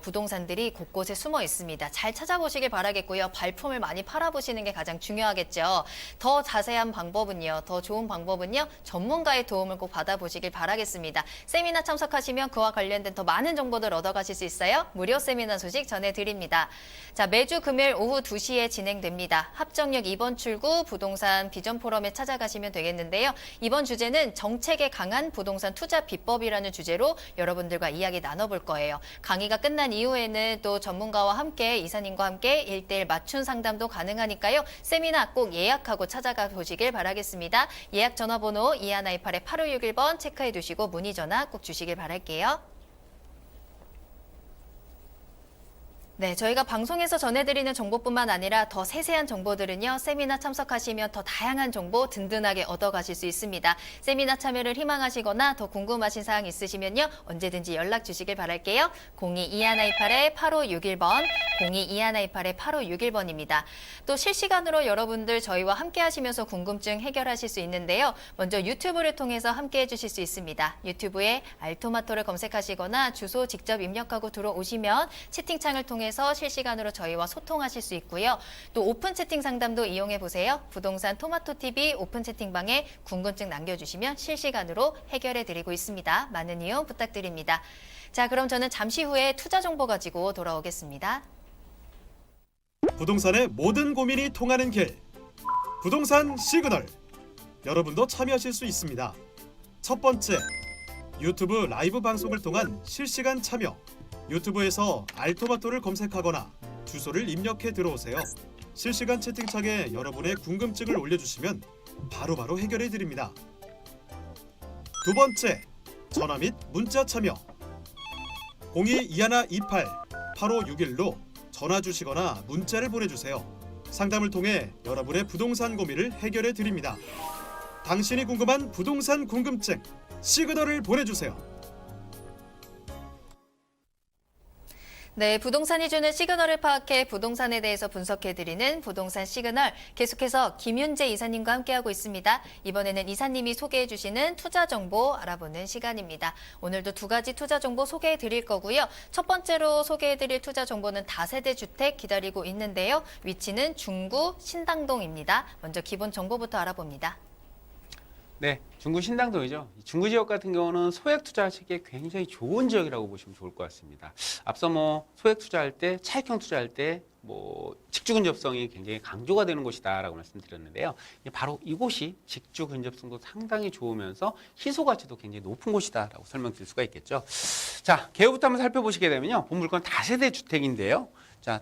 부동산들이 곳곳에 숨어 있습니다. 잘 찾아보시길 바라겠고요. 발품을 많이 팔아보시는 게 가장 중요하겠죠. 더 자세한 방법은요, 더 좋은 방법은요, 전문가의 도움을 꼭 받아보시길 바라겠습니다. 세미나 참석 참석하시면 그와 관련된 더 많은 정보들 얻어가실 수 있어요. 무료 세미나 소식 전해드립니다. 자, 매주 금요일 오후 2시에 진행됩니다. 합정역 2번 출구 부동산 비전 포럼에 찾아가시면 되겠는데요. 이번 주제는 정책에 강한 부동산 투자 비법이라는 주제로 여러분들과 이야기 나눠볼 거예요. 강의가 끝난 이후에는 또 전문가와 함께 이사님과 함께 1:1 맞춤 상담도 가능하니까요. 세미나 꼭 예약하고 찾아가 보시길 바라겠습니다. 예약 전화번호 2128-8561번 체크해 두시고 문의 전화 꼭 주시길 바랄게요. 네, 저희가 방송에서 전해드리는 정보뿐만 아니라 더 세세한 정보들은요, 세미나 참석하시면 더 다양한 정보 든든하게 얻어가실 수 있습니다. 세미나 참여를 희망하시거나 더 궁금하신 사항 있으시면요, 언제든지 연락 주시길 바랄게요. 02-2128-8561번, 02-2128-8561번입니다. 또 실시간으로 여러분들 저희와 함께 하시면서 궁금증 해결하실 수 있는데요. 먼저 유튜브를 통해서 함께 해주실 수 있습니다. 유튜브에 알토마토를 검색하시거나 주소 직접 입력하고 들어오시면 채팅창을 통해 실시간으로 저희와 소통하실 수 있고요. 또 오픈 채팅 상담도 이용해 보세요. 부동산 토마토TV 오픈 채팅방에 궁금증 남겨주시면 실시간으로 해결해 드리고 있습니다. 많은 이용 부탁드립니다. 자, 그럼 저는 잠시 후에 투자 정보 가지고 돌아오겠습니다. 부동산의 모든 고민이 통하는 길. 부동산 시그널. 여러분도 참여하실 수 있습니다. 첫 번째, 유튜브 라이브 방송을 통한 실시간 참여. 유튜브에서 알토마토를 검색하거나 주소를 입력해 들어오세요. 실시간 채팅창에 여러분의 궁금증을 올려주시면 바로바로 해결해 드립니다. 두 번째, 전화 및 문자 참여. 02-2128-8561로 전화 주시거나 문자를 보내주세요. 상담을 통해 여러분의 부동산 고민을 해결해 드립니다. 당신이 궁금한 부동산 궁금증 시그널을 보내주세요. 네, 부동산이 주는 시그널을 파악해 부동산에 대해서 분석해드리는 부동산 시그널. 계속해서 김윤재 이사님과 함께하고 있습니다. 이번에는 이사님이 소개해주시는 투자 정보 알아보는 시간입니다. 오늘도 두 가지 투자 정보 소개해드릴 거고요. 첫 번째로 소개해드릴 투자 정보는 다세대 주택 기다리고 있는데요. 위치는 중구 신당동입니다. 먼저 기본 정보부터 알아봅니다. 네, 중구 신당동이죠. 중구 지역 같은 경우는 소액 투자하시기에 굉장히 좋은 지역이라고 보시면 좋을 것 같습니다. 앞서 소액 투자할 때, 차익형 투자할 때 직주 근접성이 굉장히 강조가 되는 곳이다라고 말씀드렸는데요. 바로 이곳이 직주 근접성도 상당히 좋으면서 희소 가치도 굉장히 높은 곳이다라고 설명드릴 수가 있겠죠. 자, 개요부터 한번 살펴보시게 되면요, 본 물건 다세대 주택인데요. 자,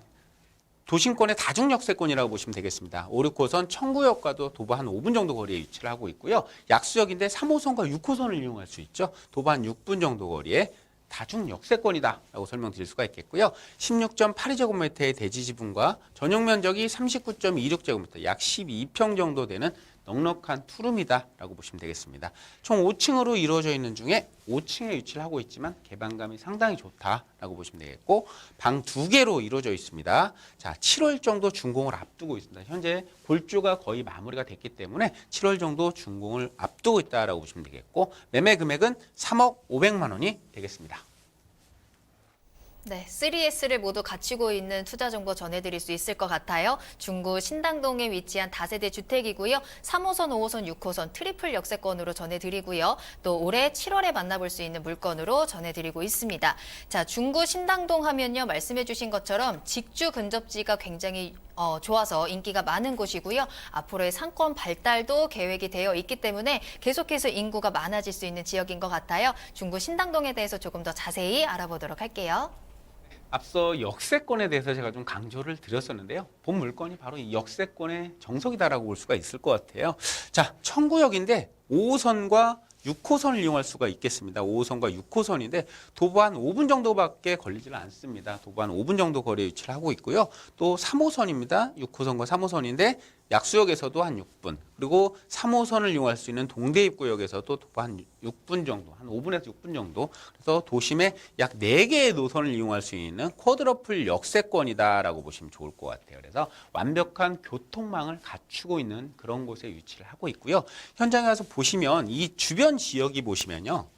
도심권의 다중역세권이라고 보시면 되겠습니다. 5, 6호선 청구역과도 도보 한 5분 정도 거리에 위치를 하고 있고요. 약수역인데 3호선과 6호선을 이용할 수 있죠. 도보 한 6분 정도 거리에 다중역세권이다라고 설명드릴 수가 있겠고요. 16.82제곱미터의 대지 지분과 전용 면적이 39.26제곱미터, 약 12평 정도 되는 넉넉한 투룸이다라고 보시면 되겠습니다. 총 5층으로 이루어져 있는 중에 5층에 위치를 하고 있지만 개방감이 상당히 좋다라고 보시면 되겠고, 방 2개로 이루어져 있습니다. 자, 7월 정도 준공을 앞두고 있습니다. 현재 골조가 거의 마무리가 됐기 때문에 7월 정도 준공을 앞두고 있다라고 보시면 되겠고, 매매 금액은 3억 500만 원이 되겠습니다. 네, 3S를 모두 갖추고 있는 투자 정보 전해드릴 수 있을 것 같아요. 중구 신당동에 위치한 다세대 주택이고요. 3호선, 5호선, 6호선 트리플 역세권으로 전해드리고요. 또 올해 7월에 만나볼 수 있는 물건으로 전해드리고 있습니다. 자, 중구 신당동 하면요, 말씀해주신 것처럼 직주 근접지가 굉장히 좋아서 인기가 많은 곳이고요. 앞으로의 상권 발달도 계획이 되어 있기 때문에 계속해서 인구가 많아질 수 있는 지역인 것 같아요. 중구 신당동에 대해서 조금 더 자세히 알아보도록 할게요. 앞서 역세권에 대해서 제가 좀 강조를 드렸었는데요. 본 물건이 바로 이 역세권의 정석이다라고 볼 수가 있을 것 같아요. 자, 청구역인데 5호선과 6호선을 이용할 수가 있겠습니다. 5호선과 6호선인데 도보 한 5분 정도밖에 걸리질 않습니다. 도보 한 5분 정도 거리에 위치를 하고 있고요. 또 3호선입니다. 6호선과 3호선인데 약수역에서도 한 6분, 그리고 3호선을 이용할 수 있는 동대입구역에서도 도보 한 6분 정도, 한 5분에서 6분 정도. 그래서 도심에 약 4개의 노선을 이용할 수 있는 쿼드러플 역세권이다라고 보시면 좋을 것 같아요. 그래서 완벽한 교통망을 갖추고 있는 그런 곳에 위치를 하고 있고요. 현장에 가서 보시면 이 주변 지역이 보시면요,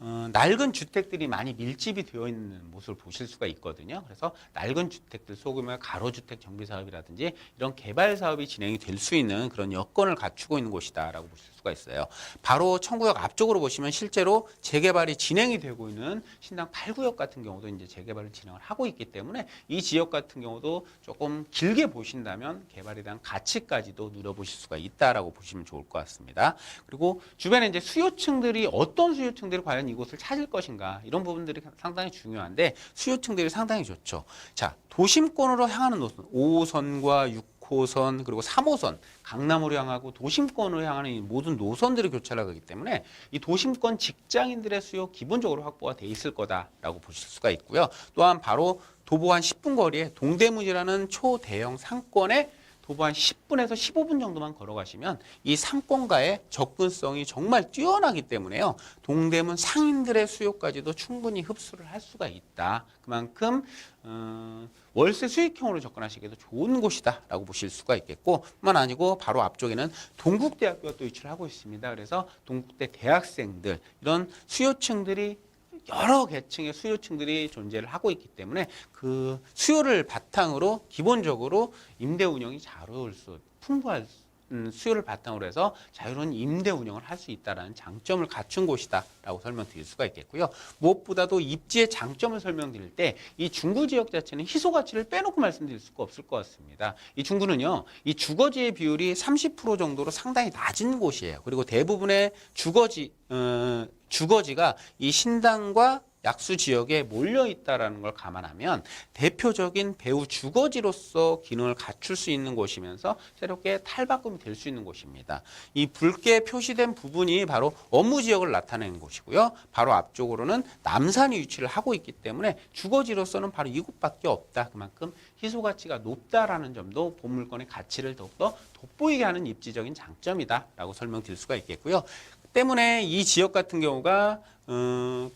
낡은 주택들이 많이 밀집이 되어 있는 모습을 보실 수가 있거든요. 그래서 낡은 주택들, 소규모 가로주택 정비 사업이라든지 이런 개발 사업이 진행이 될 수 있는 그런 여건을 갖추고 있는 곳이다라고 보실 수가 있어요. 바로 청구역 앞쪽으로 보시면 실제로 재개발이 진행이 되고 있는 신당 8구역 같은 경우도 이제 재개발을 진행을 하고 있기 때문에 이 지역 같은 경우도 조금 길게 보신다면 개발에 대한 가치까지도 누려보실 수가 있다라고 보시면 좋을 것 같습니다. 그리고 주변에 이제 수요층들이 어떤 수요층들이 과연 이곳을 찾을 것인가 이런 부분들이 상당히 중요한데 수요층들이 상당히 좋죠. 자, 도심권으로 향하는 노선 5호선과 6호선 그리고 3호선 강남으로 향하고 도심권으로 향하는 이 모든 노선들이 교차를 하기 때문에 이 도심권 직장인들의 수요 기본적으로 확보가 돼 있을 거다라고 보실 수가 있고요. 또한 바로 도보 한 10분 거리에 동대문이라는 초대형 상권에 도보 한 10분에서 15분 정도만 걸어가시면 이 상권과의 접근성이 정말 뛰어나기 때문에요. 동대문 상인들의 수요까지도 충분히 흡수를 할 수가 있다. 그만큼 월세 수익형으로 접근하시기에도 좋은 곳이다라고 보실 수가 있겠고 뿐만 아니고 바로 앞쪽에는 동국대학교가 또 위치를 하고 있습니다. 그래서 동국대 대학생들 이런 수요층들이 여러 계층의 수요층들이 존재를 하고 있기 때문에 그 수요를 바탕으로 기본적으로 임대 운영이 자유로울 수 풍부할 수요를 바탕으로 해서 자유로운 임대 운영을 할 수 있다는 장점을 갖춘 곳이다라고 설명드릴 수가 있겠고요. 무엇보다도 입지의 장점을 설명드릴 때 이 중구 지역 자체는 희소 가치를 빼놓고 말씀드릴 수가 없을 것 같습니다. 이 중구는요, 이 주거지의 비율이 30% 정도로 상당히 낮은 곳이에요. 그리고 대부분의 주거지가 이 신당과 약수 지역에 몰려 있다라는 걸 감안하면 대표적인 배후 주거지로서 기능을 갖출 수 있는 곳이면서 새롭게 탈바꿈이 될 수 있는 곳입니다. 이 붉게 표시된 부분이 바로 업무 지역을 나타내는 곳이고요. 바로 앞쪽으로는 남산이 위치를 하고 있기 때문에 주거지로서는 바로 이곳밖에 없다. 그만큼 희소 가치가 높다라는 점도 본 물건의 가치를 더욱더 돋보이게 하는 입지적인 장점이다라고 설명드릴 수가 있겠고요. 때문에 이 지역 같은 경우가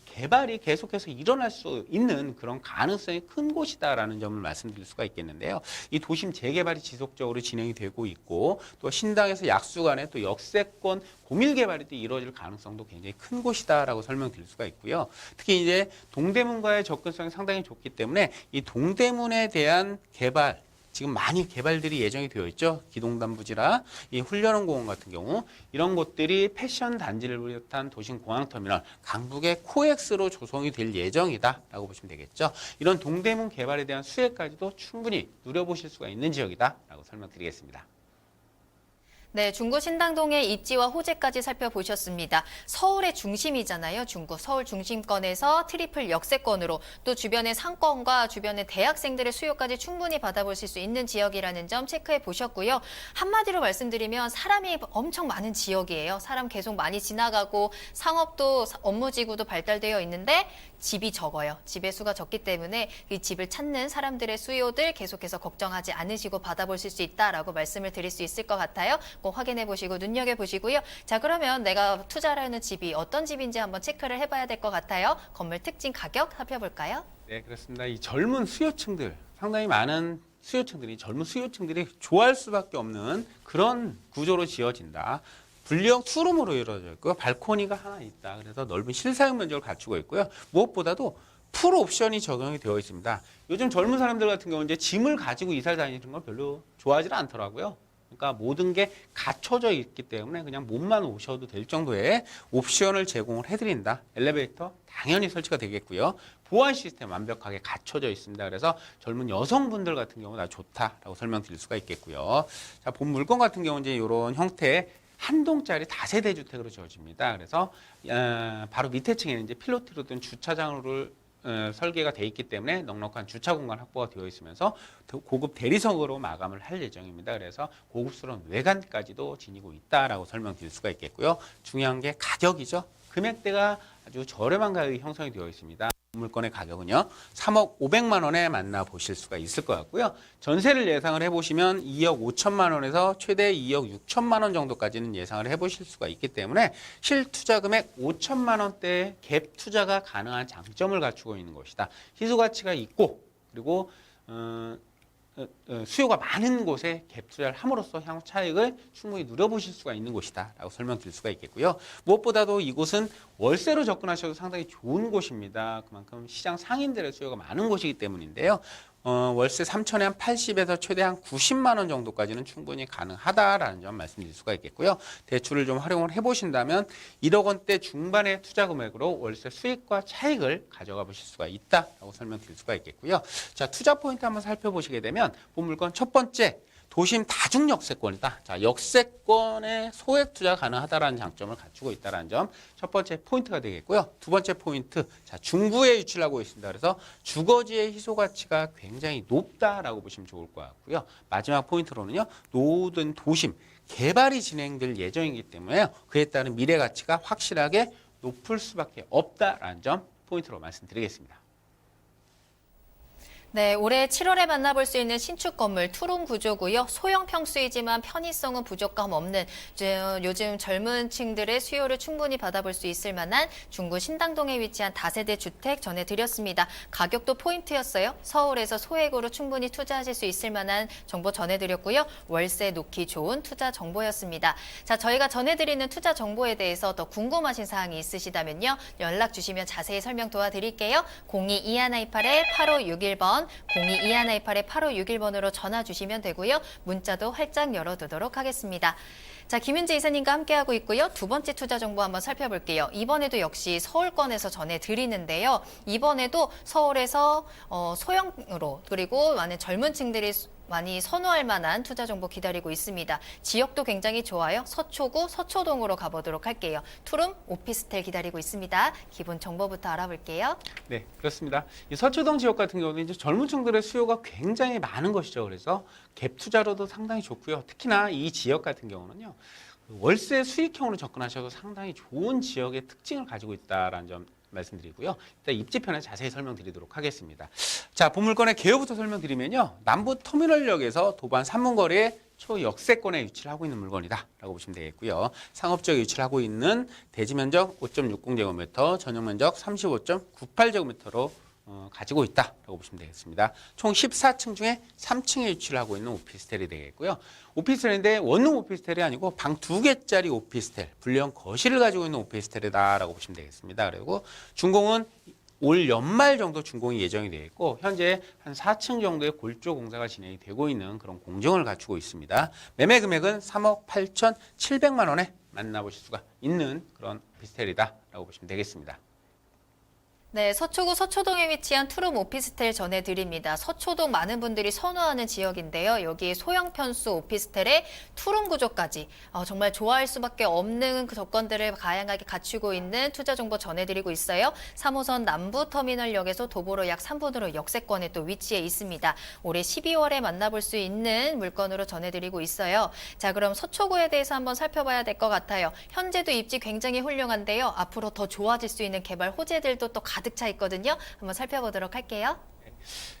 개발이 계속해서 일어날 수 있는 그런 가능성이 큰 곳이다라는 점을 말씀드릴 수가 있겠는데요. 이 도심 재개발이 지속적으로 진행이 되고 있고 또 신당에서 약수 간에 또 역세권 고밀 개발이 또 이루어질 가능성도 굉장히 큰 곳이다라고 설명드릴 수가 있고요. 특히 이제 동대문과의 접근성이 상당히 좋기 때문에 이 동대문에 대한 개발 지금 많이 개발들이 예정이 되어 있죠. 기동단 부지라 이 훈련원공원 같은 경우 이런 곳들이 패션 단지를 비롯한 도심 공항터미널 강북의 코엑스로 조성이 될 예정이다라고 보시면 되겠죠. 이런 동대문 개발에 대한 수혜까지도 충분히 누려보실 수가 있는 지역이다라고 설명드리겠습니다. 네, 중구 신당동의 입지와 호재까지 살펴보셨습니다. 서울의 중심이잖아요, 중구. 서울 중심권에서 트리플 역세권으로 또 주변의 상권과 주변의 대학생들의 수요까지 충분히 받아보실 수 있는 지역이라는 점 체크해 보셨고요. 한마디로 말씀드리면 사람이 엄청 많은 지역이에요. 사람 계속 많이 지나가고 상업도 업무지구도 발달되어 있는데 집이 적어요. 집의 수가 적기 때문에 이 집을 찾는 사람들의 수요들 계속해서 걱정하지 않으시고 받아보실 수 있다라고 말씀을 드릴 수 있을 것 같아요. 꼭 확인해 보시고 눈여겨 보시고요. 자, 그러면 내가 투자를 하는 집이 어떤 집인지 한번 체크를 해봐야 될 것 같아요. 건물 특징 가격 살펴볼까요? 네, 그렇습니다. 이 젊은 수요층들, 상당히 많은 젊은 수요층들이 좋아할 수밖에 없는 그런 구조로 지어진다. 분리형 투룸으로 이루어져 있고요. 발코니가 하나 있다. 그래서 넓은 실사용 면적을 갖추고 있고요. 무엇보다도 풀 옵션이 적용이 되어 있습니다. 요즘 젊은 사람들 같은 경우는 이제 짐을 가지고 이사를 다니는 걸 별로 좋아하지 않더라고요. 그러니까 모든 게 갖춰져 있기 때문에 그냥 몸만 오셔도 될 정도의 옵션을 제공을 해드린다. 엘리베이터 당연히 설치가 되겠고요. 보안 시스템 완벽하게 갖춰져 있습니다. 그래서 젊은 여성분들 같은 경우 나 좋다라고 설명드릴 수가 있겠고요. 자, 본 물건 같은 경우는 이제 이런 형태의 한 동짜리 다세대 주택으로 지어집니다. 그래서 바로 밑에 층에는 이제 필로티로 된 주차장으로 설계가 돼 있기 때문에 넉넉한 주차 공간 확보가 되어 있으면서 고급 대리석으로 마감을 할 예정입니다. 그래서 고급스러운 외관까지도 지니고 있다라고 설명드릴 수가 있겠고요. 중요한 게 가격이죠. 금액대가 아주 저렴한 가격이 형성이 되어 있습니다. 물건의 가격은요 3억 500만 원에 만나보실 수가 있을 것 같고요. 전세를 예상을 해보시면 2억 5천만 원에서 최대 2억 6천만 원 정도까지는 예상을 해보실 수가 있기 때문에 실투자 금액 5천만 원대의 갭 투자가 가능한 장점을 갖추고 있는 것이다. 희소가치가 있고 그리고 수요가 많은 곳에 갭 투자를 함으로써 향후 차익을 충분히 누려보실 수가 있는 곳이다라고 설명드릴 수가 있겠고요. 무엇보다도 이곳은 월세로 접근하셔도 상당히 좋은 곳입니다. 그만큼 시장 상인들의 수요가 많은 곳이기 때문인데요. 월세 3천에 한 80에서 최대한 90만 원 정도까지는 충분히 가능하다라는 점 말씀드릴 수가 있겠고요. 대출을 좀 활용을 해보신다면 1억 원대 중반의 투자 금액으로 월세 수익과 차익을 가져가 보실 수가 있다라고 설명드릴 수가 있겠고요. 자, 투자 포인트 한번 살펴보시게 되면 본 물건 첫 번째, 도심 다중 역세권이다. 자, 역세권에 소액 투자 가능하다라는 장점을 갖추고 있다는 점 첫 번째 포인트가 되겠고요. 두 번째 포인트, 자, 중부에 위치를 하고 있습니다. 그래서 주거지의 희소 가치가 굉장히 높다라고 보시면 좋을 것 같고요. 마지막 포인트로는요, 모든 도심 개발이 진행될 예정이기 때문에 그에 따른 미래 가치가 확실하게 높을 수밖에 없다라는 점 포인트로 말씀드리겠습니다. 네, 올해 7월에 만나볼 수 있는 신축 건물 투룸 구조고요. 소형 평수이지만 편의성은 부족함 없는 요즘 젊은 층들의 수요를 충분히 받아볼 수 있을 만한 중구 신당동에 위치한 다세대 주택 전해드렸습니다. 가격도 포인트였어요. 서울에서 소액으로 충분히 투자하실 수 있을 만한 정보 전해드렸고요. 월세 놓기 좋은 투자 정보였습니다. 자, 저희가 전해드리는 투자 정보에 대해서 더 궁금하신 사항이 있으시다면요. 연락 주시면 자세히 설명 도와드릴게요. 02-2128-8561번 02-2128-8561번으로 전화 주시면 되고요. 문자도 활짝 열어두도록 하겠습니다. 자, 김윤재 이사님과 함께하고 있고요. 두 번째 투자 정보 한번 살펴볼게요. 이번에도 역시 서울권에서 전해드리는데요. 이번에도 서울에서 소형으로 그리고 많은 젊은 층들이 많이 선호할 만한 투자 정보 기다리고 있습니다. 지역도 굉장히 좋아요. 서초구 서초동으로 가보도록 할게요. 투룸 오피스텔 기다리고 있습니다. 기본 정보부터 알아볼게요. 네, 그렇습니다. 이 서초동 지역 같은 경우는 이제 젊은 층들의 수요가 굉장히 많은 것이죠. 그래서 갭 투자로도 상당히 좋고요. 특히나 이 지역 같은 경우는요, 월세 수익형으로 접근하셔도 상당히 좋은 지역의 특징을 가지고 있다라는 점 말씀드리고요. 일단 입지편에 자세히 설명드리도록 하겠습니다. 자, 본 물건의 개요부터 설명드리면요, 남부 터미널역에서 도반 3분 거리에 초역세권에 위치를 하고 있는 물건이다라고 보시면 되겠고요. 상업지역에 위치를 하고 있는 대지 면적 5.60제곱미터, 전용 면적 35.98제곱미터로 가지고 있다라고 보시면 되겠습니다. 총 14층 중에 3층에 위치를 하고 있는 오피스텔이 되겠고요. 오피스텔인데 원룸 오피스텔이 아니고 방 2개짜리 오피스텔, 분리형 거실을 가지고 있는 오피스텔이다라고 보시면 되겠습니다. 그리고 준공은 올 연말 정도 준공이 예정이 되어 있고 현재 한 4층 정도의 골조 공사가 진행이 되고 있는 그런 공정을 갖추고 있습니다. 매매 금액은 3억 8,700만 원에 만나보실 수가 있는 그런 오피스텔이다라고 보시면 되겠습니다. 네, 서초구 서초동에 위치한 투룸 오피스텔 전해드립니다. 서초동 많은 분들이 선호하는 지역인데요. 여기 소형 편수 오피스텔에 투룸 구조까지 정말 좋아할 수밖에 없는 그 조건들을 다양하게 갖추고 있는 투자 정보 전해드리고 있어요. 3호선 남부터미널역에서 도보로 약 3분으로 역세권에 또 위치해 있습니다. 올해 12월에 만나볼 수 있는 물건으로 전해드리고 있어요. 자, 그럼 서초구에 대해서 한번 살펴봐야 될 것 같아요. 현재도 입지 굉장히 훌륭한데요. 앞으로 더 좋아질 수 있는 개발 호재들도 또 가득 차 있거든요. 한번 살펴보도록 할게요.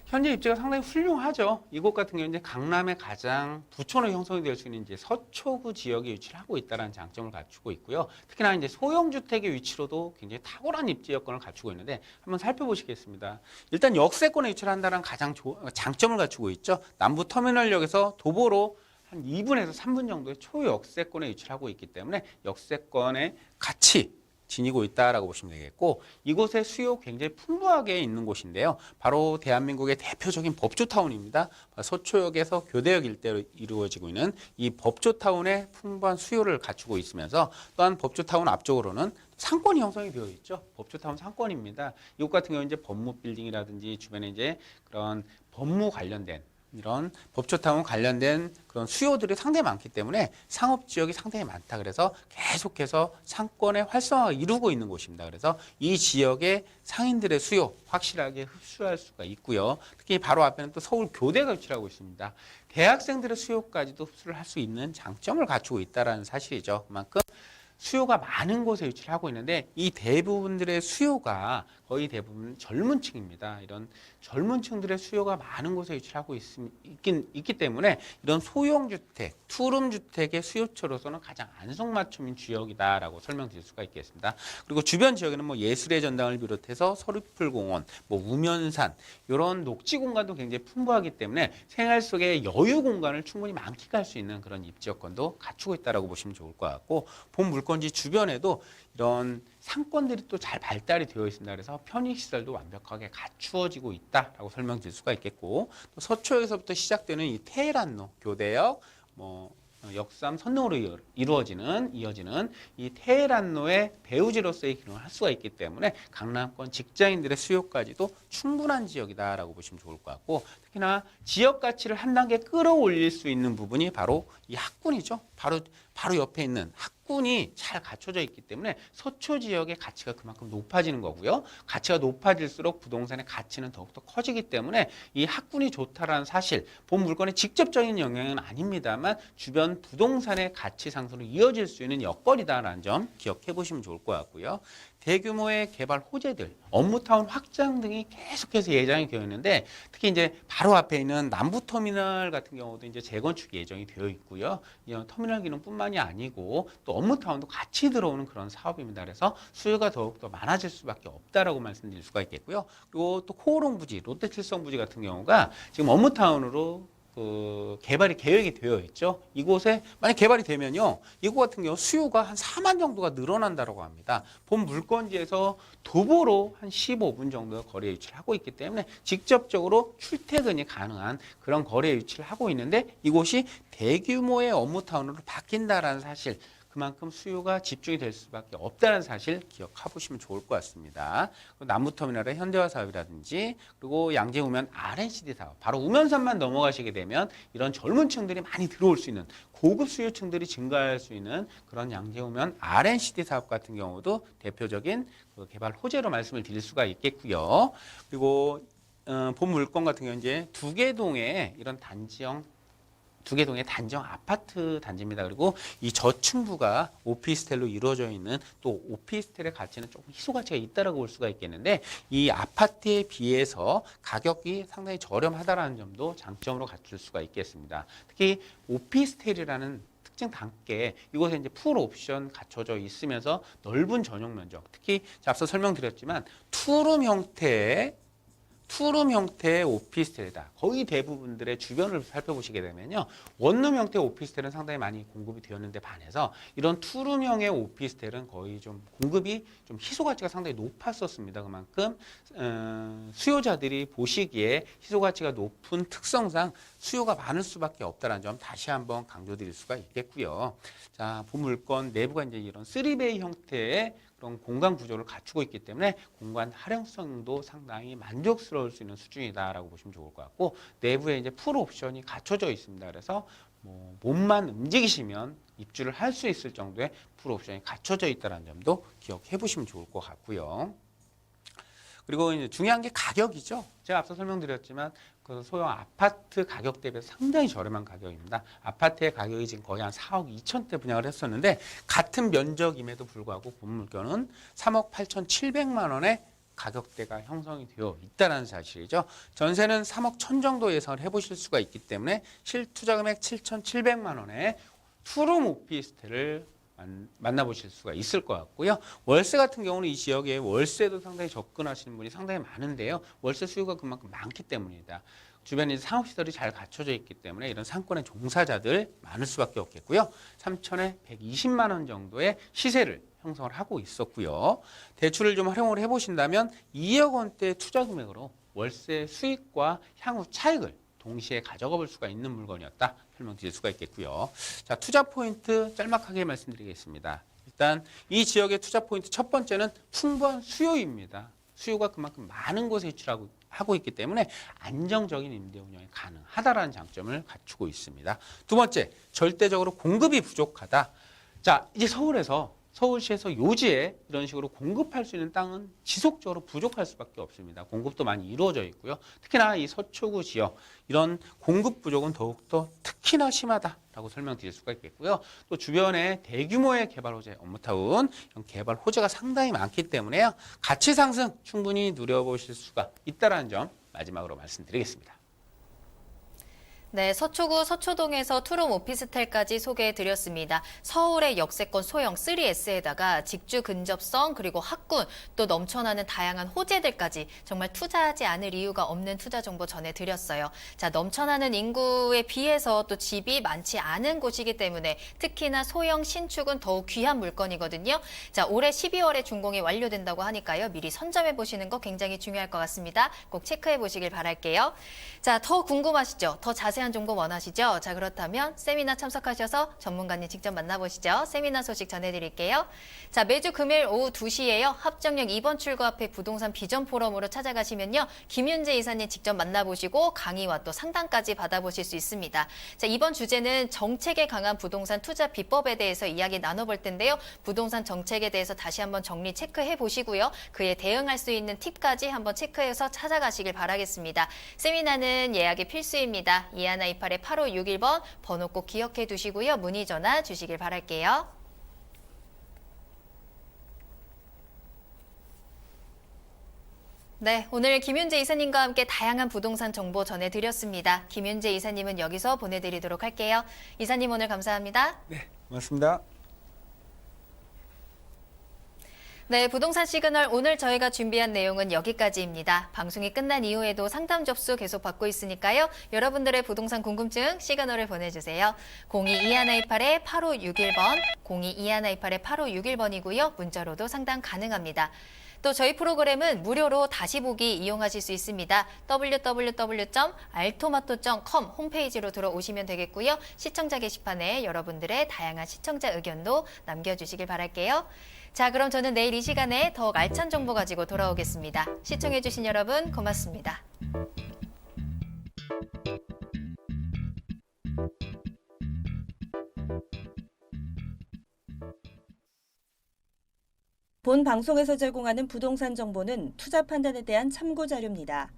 현재 입지가 상당히 훌륭하죠. 이곳 같은 경우는 이제 강남의 가장 부촌으로 형성이 될 수 있는 이제 서초구 지역에 위치를 하고 있다는 장점을 갖추고 있고요. 특히나 이제 소형 주택의 위치로도 굉장히 탁월한 입지 여건을 갖추고 있는데 한번 살펴보시겠습니다. 일단 역세권에 위치를 한다는 가장 장점을 갖추고 있죠. 남부 터미널역에서 도보로 한 2분에서 3분 정도의 초역세권에 위치를 하고 있기 때문에 역세권의 가치 지니고 있다라고 보시면 되겠고, 이곳의 수요 굉장히 풍부하게 있는 곳인데요. 바로 대한민국의 대표적인 법조타운입니다. 서초역에서 교대역 일대로 이루어지고 있는 이 법조타운의 풍부한 수요를 갖추고 있으면서 또한 법조타운 앞쪽으로는 상권이 형성이 되어 있죠. 법조타운 상권입니다. 이곳 같은 경우는 이제 법무 빌딩이라든지 주변에 이제 그런 법무 관련된 이런 법조타운 관련된 그런 수요들이 상당히 많기 때문에 상업 지역이 상당히 많다. 그래서 계속해서 상권의 활성화가 이루고 있는 곳입니다. 그래서 이 지역의 상인들의 수요 확실하게 흡수할 수가 있고요. 특히 바로 앞에는 또 서울 교대가 위치하고 있습니다. 대학생들의 수요까지도 흡수를 할 수 있는 장점을 갖추고 있다는 사실이죠. 그만큼 수요가 많은 곳에 위치를 하고 있는데 이 대부분들의 수요가 거의 대부분 젊은 층입니다. 이런 젊은 층들의 수요가 많은 곳에 위치를 하고 있기 때문에 이런 소형주택, 투룸주택의 수요처로서는 가장 안성맞춤인 지역이다라고 설명드릴 수가 있겠습니다. 그리고 주변 지역에는 뭐 예술의 전당을 비롯해서 서리풀공원, 뭐 우면산 이런 녹지 공간도 굉장히 풍부하기 때문에 생활 속에 여유 공간을 충분히 만끽할 수 있는 그런 입지 여건도 갖추고 있다라고 보시면 좋을 것 같고 본 물건지 주변에도 이런 상권들이 또 잘 발달이 되어 있습니다. 그래서 편의시설도 완벽하게 갖추어지고 있다라고 설명드릴 수가 있겠고 또 서초역에서부터 시작되는 이 테헤란로, 교대역, 뭐 역삼 선릉으로 이어지는 이 테헤란로의 배후지로서의 기능을 할 수가 있기 때문에 강남권 직장인들의 수요까지도 충분한 지역이다라고 보시면 좋을 것 같고 특히나 지역 가치를 한 단계 끌어올릴 수 있는 부분이 바로 이 학군이죠. 바로 옆에 있는 학군이 잘 갖춰져 있기 때문에 서초 지역의 가치가 그만큼 높아지는 거고요. 가치가 높아질수록 부동산의 가치는 더욱더 커지기 때문에 이 학군이 좋다라는 사실, 본 물건의 직접적인 영향은 아닙니다만 주변 부동산의 가치 상승으로 이어질 수 있는 여건이다라는 점 기억해 보시면 좋을 것 같고요. 대규모의 개발 호재들, 업무타운 확장 등이 계속해서 예정이 되어 있는데 특히 이제 바로 앞에 있는 남부터미널 같은 경우도 이제 재건축 예정이 되어 있고요. 이런 터미널 기능뿐만이 아니고 또 업무타운도 같이 들어오는 그런 사업입니다. 그래서 수요가 더욱더 많아질 수밖에 없다라고 말씀드릴 수가 있겠고요. 그리고 또 코오롱 부지, 롯데칠성 부지 같은 경우가 지금 업무타운으로 개발이 계획이 되어 있죠. 이곳에 만약 개발이 되면요, 이곳 같은 경우 수요가 한 4만 정도가 늘어난다고 합니다. 본 물건지에서 도보로 한 15분 정도 거리에 위치를 하고 있기 때문에 직접적으로 출퇴근이 가능한 그런 거리에 위치를 하고 있는데 이곳이 대규모의 업무타운으로 바뀐다라는 사실. 그만큼 수요가 집중이 될 수밖에 없다는 사실 기억해 보시면 좋을 것 같습니다. 남부터미널의 현대화 사업이라든지 그리고 양재 우면 R&CD 사업, 바로 우면산만 넘어가시게 되면 이런 젊은 층들이 많이 들어올 수 있는 고급 수요층들이 증가할 수 있는 그런 양재 우면 R&CD 사업 같은 경우도 대표적인 그 개발 호재로 말씀을 드릴 수가 있겠고요. 그리고 본 물건 같은 경우 이제 두개동의 이런 두개동의 단지형 아파트 단지입니다. 그리고 이 저층부가 오피스텔로 이루어져 있는 또 오피스텔의 가치는 조금 희소 가치가 있다라고 볼 수가 있겠는데 이 아파트에 비해서 가격이 상당히 저렴하다라는 점도 장점으로 갖출 수가 있겠습니다. 특히 오피스텔이라는 특징 단계 이곳에 이제 풀 옵션 갖춰져 있으면서 넓은 전용 면적, 특히 앞서 설명드렸지만 투룸 형태의 오피스텔이다. 거의 대부분들의 주변을 살펴보시게 되면요. 원룸 형태의 오피스텔은 상당히 많이 공급이 되었는데 반해서 이런 투룸형의 오피스텔은 거의 좀 공급이 좀 희소 가치가 상당히 높았었습니다. 그만큼 수요자들이 보시기에 희소 가치가 높은 특성상 수요가 많을 수밖에 없다는 점 다시 한번 강조드릴 수가 있겠고요. 자, 본 물건 내부가 이제 이런 3베이 형태의 그런 공간 구조를 갖추고 있기 때문에 공간 활용성도 상당히 만족스러울 수 있는 수준이다라고 보시면 좋을 것 같고 내부에 이제 풀 옵션이 갖춰져 있습니다. 그래서 뭐 몸만 움직이시면 입주를 할 수 있을 정도의 풀 옵션이 갖춰져 있다는 점도 기억해 보시면 좋을 것 같고요. 그리고 이제 중요한 게 가격이죠. 제가 앞서 설명드렸지만 그 소형 아파트 가격 대비해서 상당히 저렴한 가격입니다. 아파트의 가격이 지금 거의 한 4억 2천대 분양을 했었는데 같은 면적임에도 불구하고 본 물건은 3억 8,700만 원의 가격대가 형성이 되어 있다는 사실이죠. 전세는 3억 1천 정도 예상을 해보실 수가 있기 때문에 실투자 금액 7,700만 원의 투룸 오피스텔을 만나보실 수가 있을 것 같고요. 월세 같은 경우는 이 지역에 월세도 상당히 접근하시는 분이 상당히 많은데요. 월세 수요가 그만큼 많기 때문입니다. 주변에 상업시설이 잘 갖춰져 있기 때문에 이런 상권의 종사자들 많을 수밖에 없겠고요. 3천에 120만 원 정도의 시세를 형성을 하고 있었고요. 대출을 좀 활용을 해보신다면 2억 원대 투자 금액으로 월세 수익과 향후 차익을 동시에 가져가 볼 수가 있는 물건이었다 설명드릴 수가 있겠고요. 자, 투자 포인트 짤막하게 말씀드리겠습니다. 일단 이 지역의 투자 포인트 첫 번째는 풍부한 수요입니다. 수요가 그만큼 많은 곳에 위치하고 있기 때문에 안정적인 임대 운영이 가능하다라는 장점을 갖추고 있습니다. 두 번째, 절대적으로 공급이 부족하다. 자, 이제 서울에서 서울시에서 요지에 이런 식으로 공급할 수 있는 땅은 지속적으로 부족할 수밖에 없습니다. 공급도 많이 이루어져 있고요. 특히나 이 서초구 지역 이런 공급 부족은 더욱더 특히나 심하다라고 설명드릴 수가 있겠고요. 또 주변에 대규모의 개발 호재, 업무타운 이런 개발 호재가 상당히 많기 때문에요. 가치 상승 충분히 누려보실 수가 있다는 점 마지막으로 말씀드리겠습니다. 네, 서초구 서초동에서 투룸 오피스텔까지 소개해드렸습니다. 서울의 역세권 소형 3S에다가 직주 근접성 그리고 학군 또 넘쳐나는 다양한 호재들까지 정말 투자하지 않을 이유가 없는 투자 정보 전해드렸어요. 자, 넘쳐나는 인구에 비해서 또 집이 많지 않은 곳이기 때문에 특히나 소형 신축은 더욱 귀한 물건이거든요. 자, 올해 12월에 준공이 완료된다고 하니까요. 미리 선점해 보시는 거 굉장히 중요할 것 같습니다. 꼭 체크해 보시길 바랄게요. 자, 더 궁금하시죠? 더 자세한 정보 원하시죠? 자, 그렇다면 세미나 참석하셔서 전문가님 직접 만나보시죠. 세미나 소식 전해드릴게요. 자, 매주 금요일 오후 2시에요. 합정역 2번 출구 앞에 부동산 비전 포럼으로 찾아가시면요. 김윤재 이사님 직접 만나보시고 강의와 또 상담까지 받아보실 수 있습니다. 자, 이번 주제는 정책에 강한 부동산 투자 비법에 대해서 이야기 나눠볼 텐데요. 부동산 정책에 대해서 다시 한번 정리 체크해 보시고요. 그에 대응할 수 있는 팁까지 한번 체크해서 찾아가시길 바라겠습니다. 세미나는 예약이 필수입니다. 2128-8561번 번호 꼭 기억해 두시고요. 문의 전화 주시길 바랄게요. 네, 오늘 김윤재 이사님과 함께 다양한 부동산 정보 전해드렸습니다. 김윤재 이사님은 여기서 보내드리도록 할게요. 이사님 오늘 감사합니다. 네, 고맙습니다. 네, 부동산 시그널 오늘 저희가 준비한 내용은 여기까지입니다. 방송이 끝난 이후에도 상담 접수 계속 받고 있으니까요. 여러분들의 부동산 궁금증 시그널을 보내주세요. 022128-8561번, 022128-8561번이고요. 문자로도 상담 가능합니다. 또 저희 프로그램은 무료로 다시 보기 이용하실 수 있습니다. www.altomato.com 홈페이지로 들어오시면 되겠고요. 시청자 게시판에 여러분들의 다양한 시청자 의견도 남겨주시길 바랄게요. 자, 그럼 저는 내일 이 시간에 더욱 알찬 정보 가지고 돌아오겠습니다. 시청해주신 여러분 고맙습니다. 본 방송에서 제공하는 부동산 정보는 투자 판단에 대한 참고 자료입니다.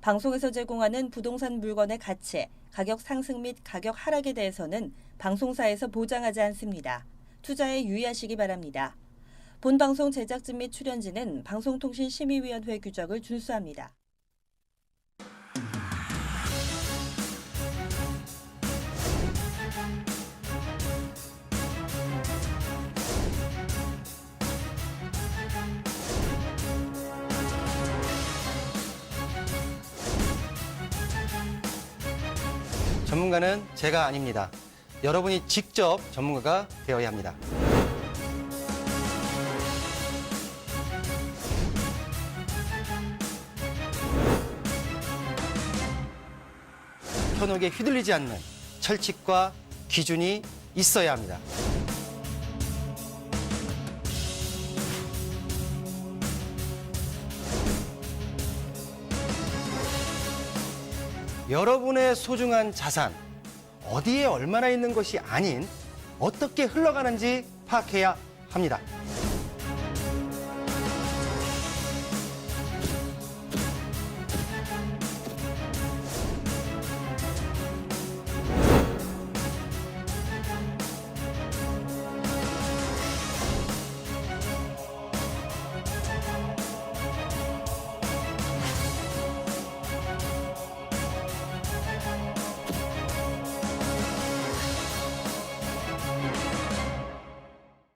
방송에서 제공하는 부동산 물건의 가치, 가격 상승 및 가격 하락에 대해서는 방송사에서 보장하지 않습니다. 투자에 유의하시기 바랍니다. 본 방송 제작진 및 출연진은 방송통신심의위원회 규정을 준수합니다. 전문가는 제가 아닙니다. 여러분이 직접 전문가가 되어야 합니다. 현혹에 휘둘리지 않는 철칙과 기준이 있어야 합니다. 여러분의 소중한 자산, 어디에 얼마나 있는 것이 아닌 어떻게 흘러가는지 파악해야 합니다.